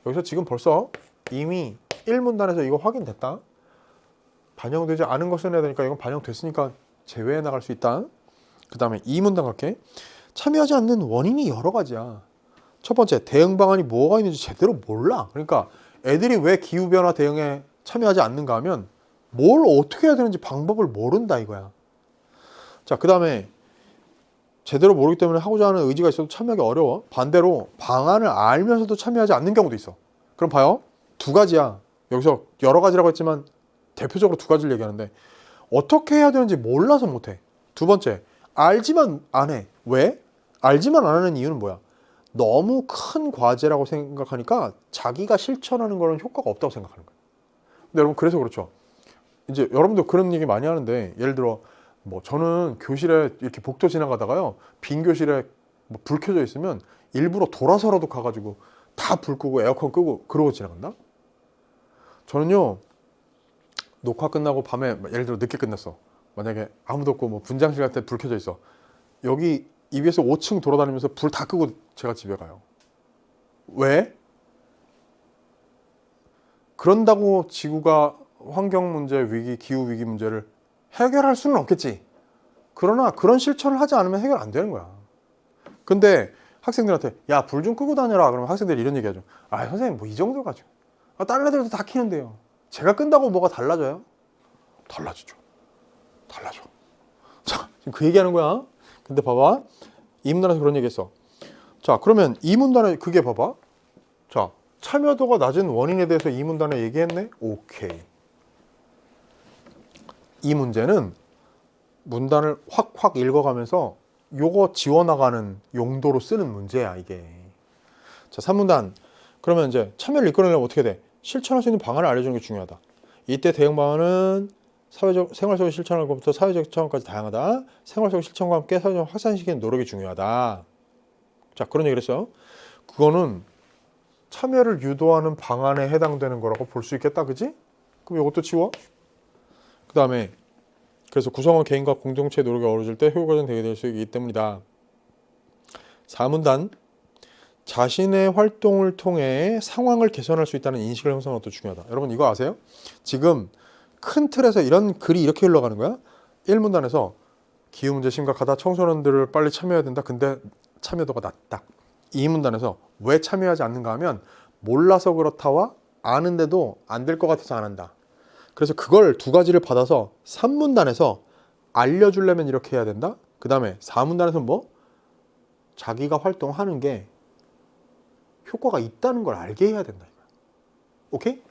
여기서 지금 벌써 이미 1문단에서 이거 확인됐다. 반영되지 않은 것을 해야 되니까 이건 반영됐으니까 제외해 나갈 수 있다. 그 다음에 2문단 갈게. 참여하지 않는 원인이 여러 가지야. 첫 번째, 대응 방안이 뭐가 있는지 제대로 몰라. 그러니까 애들이 왜 기후변화 대응에 참여하지 않는가 하면 뭘 어떻게 해야 되는지 방법을 모른다 이거야. 자, 그 다음에 제대로 모르기 때문에 하고자 하는 의지가 있어도 참여하기 어려워. 반대로 방안을 알면서도 참여하지 않는 경우도 있어. 그럼 봐요. 두 가지야. 여기서 여러 가지라고 했지만 대표적으로 두 가지를 얘기하는데 어떻게 해야 되는지 몰라서 못해. 두 번째, 알지만 안 해. 왜? 알지만 안 하는 이유는 뭐야? 너무 큰 과제라고 생각하니까 자기가 실천하는 거는 효과가 없다고 생각하는 거야. 근데 여러분 그래서 그렇죠. 이제 여러분도 그런 얘기 많이 하는데 예를 들어 뭐 저는 교실에 이렇게 복도 지나가다가요 빈 교실에 뭐 불 켜져 있으면 일부러 돌아서라도 가가지고 다 불 끄고 에어컨 끄고 그러고 지나간다. 저는요 녹화 끝나고 밤에 예를 들어 늦게 끝났어. 만약에 아무도 없고 뭐 분장실 같은 데 불 켜져 있어. 여기 EBS 5층 돌아다니면서 불 다 끄고 제가 집에 가요. 왜? 그런다고 지구가 환경 문제, 위기, 기후 위기 문제를 해결할 수는 없겠지. 그러나 그런 실천을 하지 않으면 해결 안 되는 거야. 근데 학생들한테 야, 불 좀 끄고 다녀라. 그러면 학생들이 이런 얘기 하죠. 아, 선생님 뭐 이 정도 가지고. 아, 다른 애들도 다 켜는데요. 제가 끈다고 뭐가 달라져요? 달라지죠. 달라져. 자, 지금 그 얘기하는 거야. 근데 봐봐. 이 문단에서 그런 얘기 했어. 자, 그러면 이 문단에 그게 봐봐. 자, 참여도가 낮은 원인에 대해서 이 문단에 얘기했네? 오케이. 이 문제는 문단을 확확 읽어가면서 요거 지워나가는 용도로 쓰는 문제야, 이게. 자, 3문단. 그러면 이제 참여를 이끌어내려면 어떻게 돼? 실천할 수 있는 방안을 알려주는 게 중요하다. 이때 대응 방안은 생활 속 실천할 것부터 사회적 실천까지 다양하다. 생활 속 실천과 함께 사회적 확산시키는 노력이 중요하다. 자, 그런 얘기를 했어요. 그거는 참여를 유도하는 방안에 해당되는 거라고 볼 수 있겠다, 그지? 그럼 이것도 지워. 그 다음에 그래서 구성원 개인과 공동체의 노력이 어우러질 때 효과적인 대응이 될 수 있기 때문이다. 4문단. 자신의 활동을 통해 상황을 개선할 수 있다는 인식을 형성하는 것도 중요하다. 여러분 이거 아세요? 지금 큰 틀에서 이런 글이 이렇게 흘러가는 거야. 1문단에서 기후문제 심각하다. 청소년들을 빨리 참여해야 된다. 근데 참여도가 낮다. 2문단에서 왜 참여하지 않는가 하면 몰라서 그렇다와 아는데도 안 될 것 같아서 안 한다. 그래서 그걸 두 가지를 받아서 3문단에서 알려주려면 이렇게 해야 된다. 그 다음에 4문단에서 뭐? 자기가 활동하는 게 효과가 있다는 걸 알게 해야 된다. 오케이?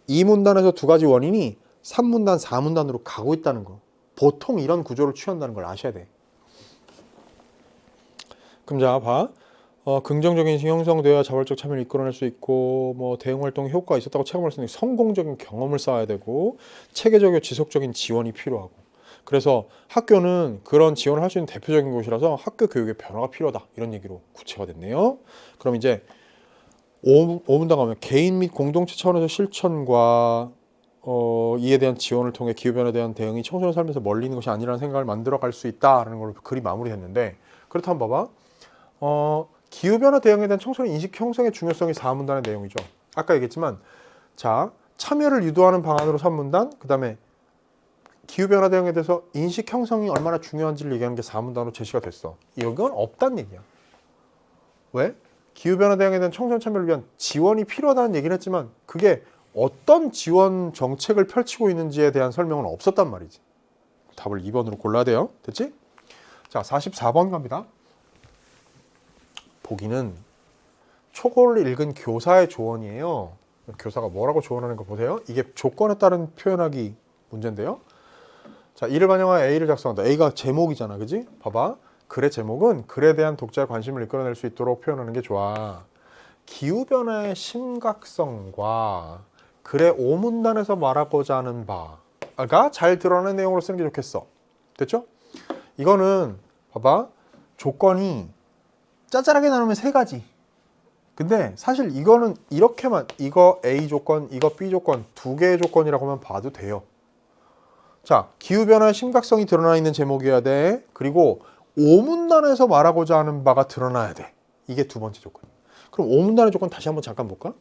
2문단에서 두 가지 원인이 3문단, 4문단으로 가고 있다는 거. 보통 이런 구조를 취한다는 걸 아셔야 돼. 그럼 자, 봐. 긍정적인 인식이 형성되어야 자발적 참여를 이끌어낼 수 있고 뭐 대응 활동에 효과가 있었다고 체감할 수 있는 성공적인 경험을 쌓아야 되고 체계적이고 지속적인 지원이 필요하고 그래서 학교는 그런 지원을 할 수 있는 대표적인 곳이라서 학교 교육의 변화가 필요하다 이런 얘기로 구체화됐네요. 그럼 이제 5문단 가면 개인 및 공동체 차원에서 실천과 이에 대한 지원을 통해 기후변화에 대한 대응이 청소년 삶에서 멀리 있는 것이 아니라는 생각을 만들어갈 수 있다라는 걸로 글이 마무리됐는데 그렇다면 봐봐. 기후변화 대응에 대한 청소년 인식 형성의 중요성이 4문단의 내용이죠. 아까 얘기했지만 자 참여를 유도하는 방안으로 3문단 그 다음에 기후변화 대응에 대해서 인식 형성이 얼마나 중요한지를 얘기하는 게 4문단으로 제시가 됐어. 이건 없다는 얘기야. 왜? 기후변화 대응에 대한 청소년 참여를 위한 지원이 필요하다는 얘기를 했지만 그게 어떤 지원 정책을 펼치고 있는지에 대한 설명은 없었단 말이지. 답을 2번으로 골라야 돼요. 됐지? 자 44번 갑니다. 보기는 초고를 읽은 교사의 조언이에요. 교사가 뭐라고 조언하는 거 보세요. 이게 조건에 따른 표현하기 문제인데요. 자, 이를 반영한 A를 작성한다. A가 제목이잖아, 그지? 봐봐. 글의 제목은 글에 대한 독자의 관심을 이끌어낼 수 있도록 표현하는 게 좋아. 기후변화의 심각성과 글의 5문단에서 말하고자 하는 바가 잘 드러나는 내용으로 쓰는 게 좋겠어. 됐죠? 이거는 봐봐. 조건이 짜잘하게 나누면 3가지. 근데 사실 이거는 이렇게만 이거 A 조건, 이거 B 조건 2개의 조건이라고 하면 봐도 돼요. 자, 기후변화의 심각성이 드러나 있는 제목이어야 돼. 그리고 5문단에서 말하고자 하는 바가 드러나야 돼. 이게 두 번째 조건. 그럼 5문단의 조건 다시 한번 잠깐 볼까?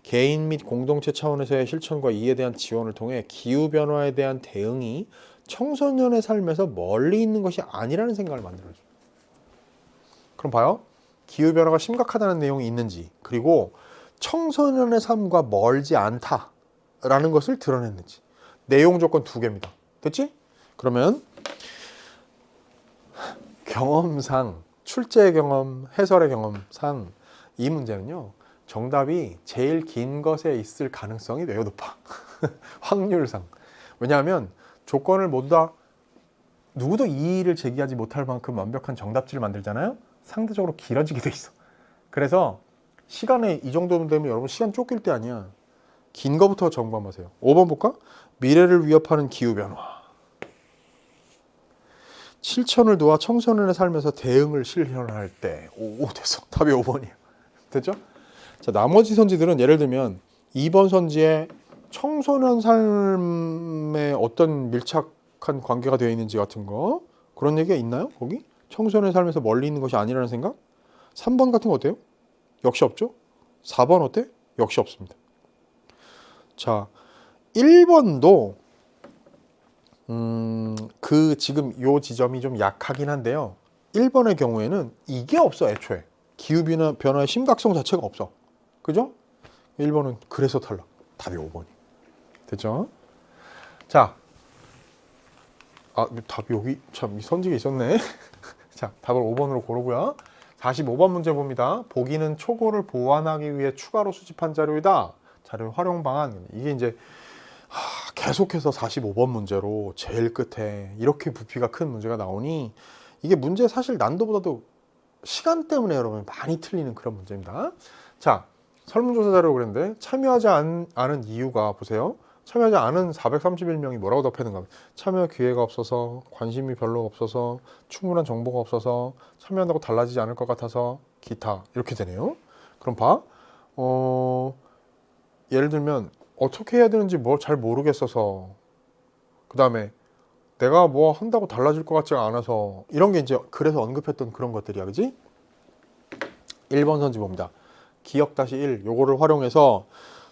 개인 및 공동체 차원에서의 실천과 이에 대한 지원을 통해 기후변화에 대한 대응이 청소년의 삶에서 멀리 있는 것이 아니라는 생각을 만들어줘. 그럼 봐요. 기후변화가 심각하다는 내용이 있는지 그리고 청소년의 삶과 멀지 않다라는 것을 드러냈는지 내용 조건 2개입니다. 됐지? 그러면 경험상, 출제 경험, 해설의 경험상 이 문제는요. 정답이 제일 긴 것에 있을 가능성이 매우 높아. 확률상. 왜냐하면 조건을 모두 다 누구도 이의를 제기하지 못할 만큼 완벽한 정답지를 만들잖아요. 상대적으로 길어지게 돼 있어. 그래서 시간에 이 정도면 되면 여러분 시간 쫓길 때 아니야. 긴 거부터 점검하세요. 5번 볼까? 미래를 위협하는 기후변화. 실천을 놓아 청소년의 삶에서 대응을 실현할 때. 오, 됐어. 답이 5번이야. 됐죠? 자, 나머지 선지들은 예를 들면 2번 선지에 청소년 삶에 어떤 밀착한 관계가 되어 있는지 같은 거, 그런 얘기가 있나요? 거기? 청소년 삶에서 멀리 있는 것이 아니라는 생각? 3번 같은 거 어때요? 역시 없죠? 4번 어때? 역시 없습니다. 자, 1번도 그 지금 요 지점이 좀 약하긴 한데요. 1번의 경우에는 이게 없어. 애초에 기후변화의 심각성 자체가 없어. 그죠? 1번은 그래서 탈락. 답이 5번이. 됐죠? 자, 답이 여기 참 선지가 있었네. 자, 답을 5번으로 고르고요. 45번 문제 봅니다. 보기는 초고를 보완하기 위해 추가로 수집한 자료이다. 자료 활용 방안. 이게 이제 계속해서 45번 문제로 제일 끝에 이렇게 부피가 큰 문제가 나오니 이게 문제 사실 난도보다도 시간 때문에 여러분 많이 틀리는 그런 문제입니다. 자, 설문조사 자료 그랬는데 참여하지 않은 이유가 보세요. 참여하지 않은 431명이 뭐라고 답했는가? 참여 기회가 없어서, 관심이 별로 없어서, 충분한 정보가 없어서, 참여한다고 달라지지 않을 것 같아서, 기타 이렇게 되네요. 그럼 봐. 예를 들면 어떻게 해야 되는지 뭐 잘 모르겠어서, 그 다음에 내가 뭐 한다고 달라질 것 같지가 않아서, 이런 게 이제 그래서 언급했던 그런 것들이야, 그지? 1번 선지 봅니다. 기억 -1 요거를 활용해서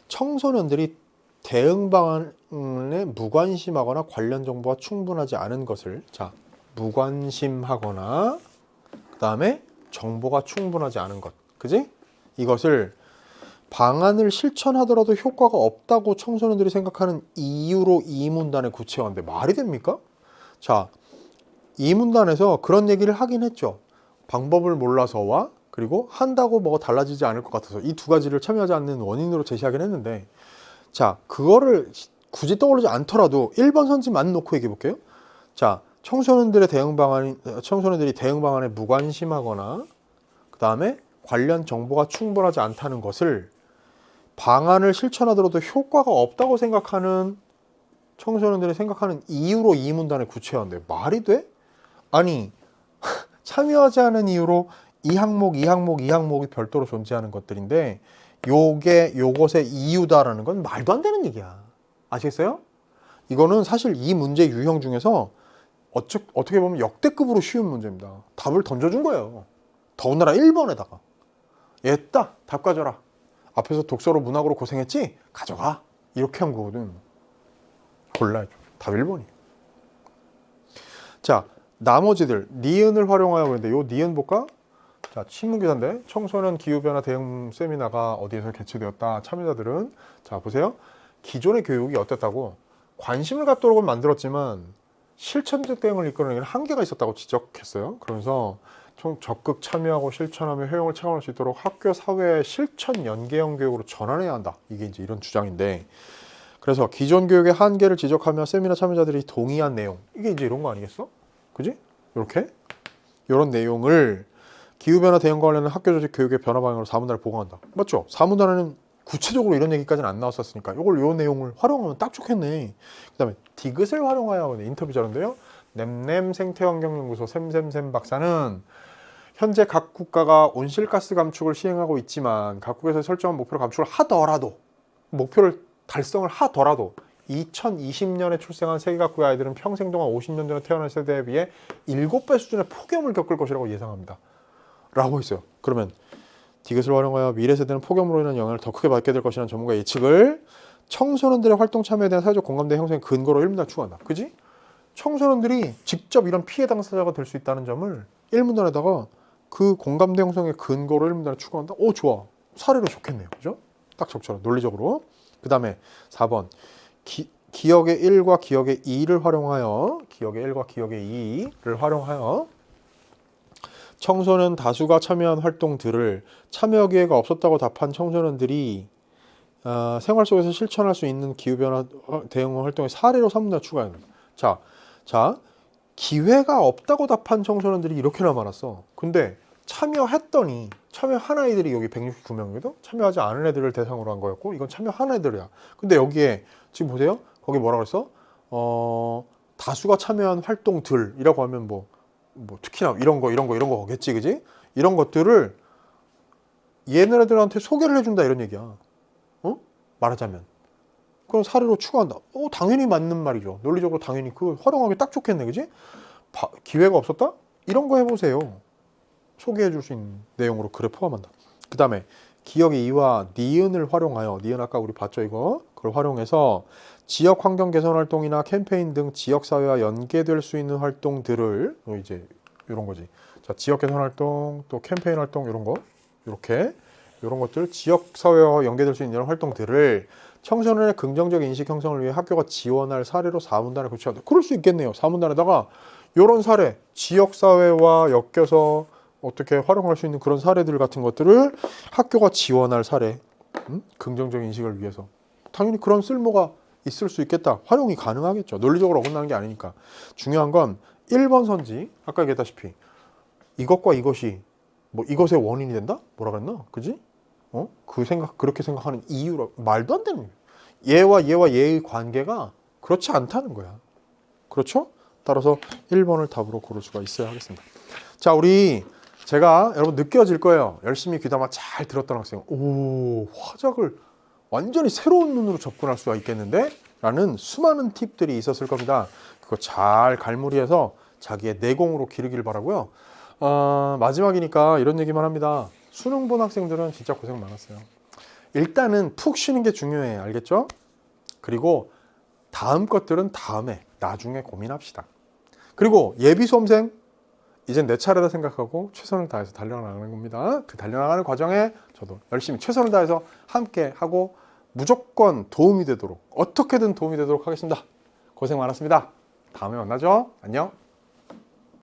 청소년들이 대응 방안에 무관심하거나 관련 정보가 충분하지 않은 것을, 자, 무관심하거나 그 다음에 정보가 충분하지 않은 것, 그지? 이것을 방안을 실천하더라도 효과가 없다고 청소년들이 생각하는 이유로 이 문단에 구체화한데 말이 됩니까? 자, 이 문단에서 그런 얘기를 하긴 했죠. 방법을 몰라서와 그리고 한다고 뭐가 달라지지 않을 것 같아서, 이 두 가지를 참여하지 않는 원인으로 제시하긴 했는데, 자, 그거를 굳이 떠오르지 않더라도 1번 선지만 놓고 얘기해 볼게요. 자, 청소년들이 대응 방안에 무관심하거나 그 다음에 관련 정보가 충분하지 않다는 것을 방안을 실천하더라도 효과가 없다고 생각하는 청소년들이 생각하는 이유로 이 문단에 구체화한대. 말이 돼? 아니, 참여하지 않은 이유로 이 항목이 별도로 존재하는 것들인데 요것의 이유다라는 건 말도 안 되는 얘기야. 아시겠어요? 이거는 사실 이 문제 유형 중에서 어떻게 보면 역대급으로 쉬운 문제입니다. 답을 던져준 거예요. 더군다나 1번에다가 얘다 답 가져라. 앞에서 독서로 문학으로 고생했지? 가져가. 이렇게 한 거거든. 골라야죠. 답 1번이에요. 자, 나머지들 니은을 활용하여 그랬는데 요 니은 볼까? 자, 신문기사인데 청소년 기후변화 대응 세미나가 어디에서 개최되었다. 참여자들은, 자, 보세요. 기존의 교육이 어땠다고? 관심을 갖도록 만들었지만 실천적 대응을 이끌어내는 한계가 있었다고 지적했어요. 그러면서 적극 참여하고 실천하며 효용을 체감할 수 있도록 학교 사회의 실천 연계형 교육으로 전환해야 한다. 이게 이제 이런 주장인데, 그래서 기존 교육의 한계를 지적하며 세미나 참여자들이 동의한 내용, 이게 이제 이런 거 아니겠어? 그지? 이렇게 이런 내용을 기후변화 대응과 관련된 학교 조직 교육의 변화 방향으로 4문단을 보강한다. 맞죠? 4문단에는 구체적으로 이런 얘기까지는 안 나왔었으니까 요 내용을 활용하면 딱 좋겠네. 그 다음에 디귿을 활용하여 인터뷰 자료인데요. 냄냄 생태환경연구소 샘샘샘 박사는 현재 각 국가가 온실가스 감축을 시행하고 있지만 각국에서 설정한 목표를 감축을 하더라도, 목표를 달성을 하더라도 2020년에 출생한 세계 각국의 아이들은 평생 동안 50년 전에 태어난 세대에 비해 7배 수준의 폭염을 겪을 것이라고 예상합니다. 라고 했어요. 그러면 디귿을 활용하여 미래 세대는 폭염으로 인한 영향을 더 크게 받게 될 것이라는 전문가 예측을 청소년들의 활동 참여에 대한 사회적 공감대 형성의 근거로 1문단 추가한다. 그지? 청소년들이 직접 이런 피해 당사자가 될 수 있다는 점을 1문단에다가 그 공감대 형성의 근거로 1문단에 추가한다. 오, 좋아. 사례로 좋겠네요. 그죠? 딱 적절한 논리적으로. 그 다음에 4번 기억의 1과 기억의 2를 활용하여, 기억의 1과 기억의 2를 활용하여 청소년 다수가 참여한 활동들을 참여 기회가 없었다고 답한 청소년들이 생활 속에서 실천할 수 있는 기후변화 대응 활동의 사례로 삼는다 추가합니다. 자, 기회가 없다고 답한 청소년들이 이렇게나 많았어. 근데 참여한 아이들이 여기 169명이거든? 참여하지 않은 애들을 대상으로 한 거였고, 이건 참여한 애들이야. 근데 여기에, 지금 보세요? 거기 뭐라 그랬어? 다수가 참여한 활동들이라고 하면 뭐 특히나 이런 거 거겠지, 그지? 이런 것들을 얘네들한테 소개를 해준다, 이런 얘기야. 말하자면. 그럼 사례로 추가한다. 당연히 맞는 말이죠. 논리적으로 당연히 활용하기 딱 좋겠네, 그지? 기회가 없었다? 이런 거 해보세요. 소개해 줄 수 있는 내용으로 글에 포함한다. 그 다음에 기억의 이와 니은을 활용하여, 니은 아까 우리 봤죠, 이거? 그걸 활용해서 지역 환경 개선 활동이나 캠페인 등 지역사회와 연계될 수 있는 활동들을, 이제 이런 거지. 자, 지역 개선 활동, 또 캠페인 활동, 이런 거. 이런 것들, 지역사회와 연계될 수 있는 이런 활동들을 청소년의 긍정적 인식 형성을 위해 학교가 지원할 사례로 사문단에 구체화한다. 그럴 수 있겠네요. 사문단에다가 이런 사례, 지역사회와 엮여서 어떻게 활용할 수 있는 그런 사례들 같은 것들을 학교가 지원할 사례, 긍정적인 인식을 위해서. 당연히 그런 쓸모가 있을 수 있겠다. 활용이 가능하겠죠. 논리적으로 어긋나는 게 아니니까. 중요한 건 1번 선지, 아까 얘기했다시피 이것과 이것이 이것의 원인이 된다? 뭐라 그랬나? 그지? 그렇게 생각하는 이유라, 말도 안 되는 거예요. 얘와 얘의 관계가 그렇지 않다는 거야. 그렇죠? 따라서 1번을 답으로 고를 수가 있어야 하겠습니다. 자, 제가 여러분 느껴질 거예요. 열심히 귀담아 잘 들었던 학생, 화작을 완전히 새로운 눈으로 접근할 수가 있겠는데? 라는 수많은 팁들이 있었을 겁니다. 그거 잘 갈무리해서 자기의 내공으로 기르길 바라고요. 마지막이니까 이런 얘기만 합니다. 수능 본 학생들은 진짜 고생 많았어요. 일단은 푹 쉬는 게 중요해. 알겠죠? 그리고 다음 것들은 나중에 고민합시다. 그리고 예비 수험생, 이젠 내 차례다 생각하고 최선을 다해서 달려나가는 겁니다. 그 달려나가는 과정에 저도 열심히 최선을 다해서 함께 하고 무조건 도움이 되도록, 어떻게든 도움이 되도록 하겠습니다. 고생 많았습니다. 다음에 만나죠. 안녕.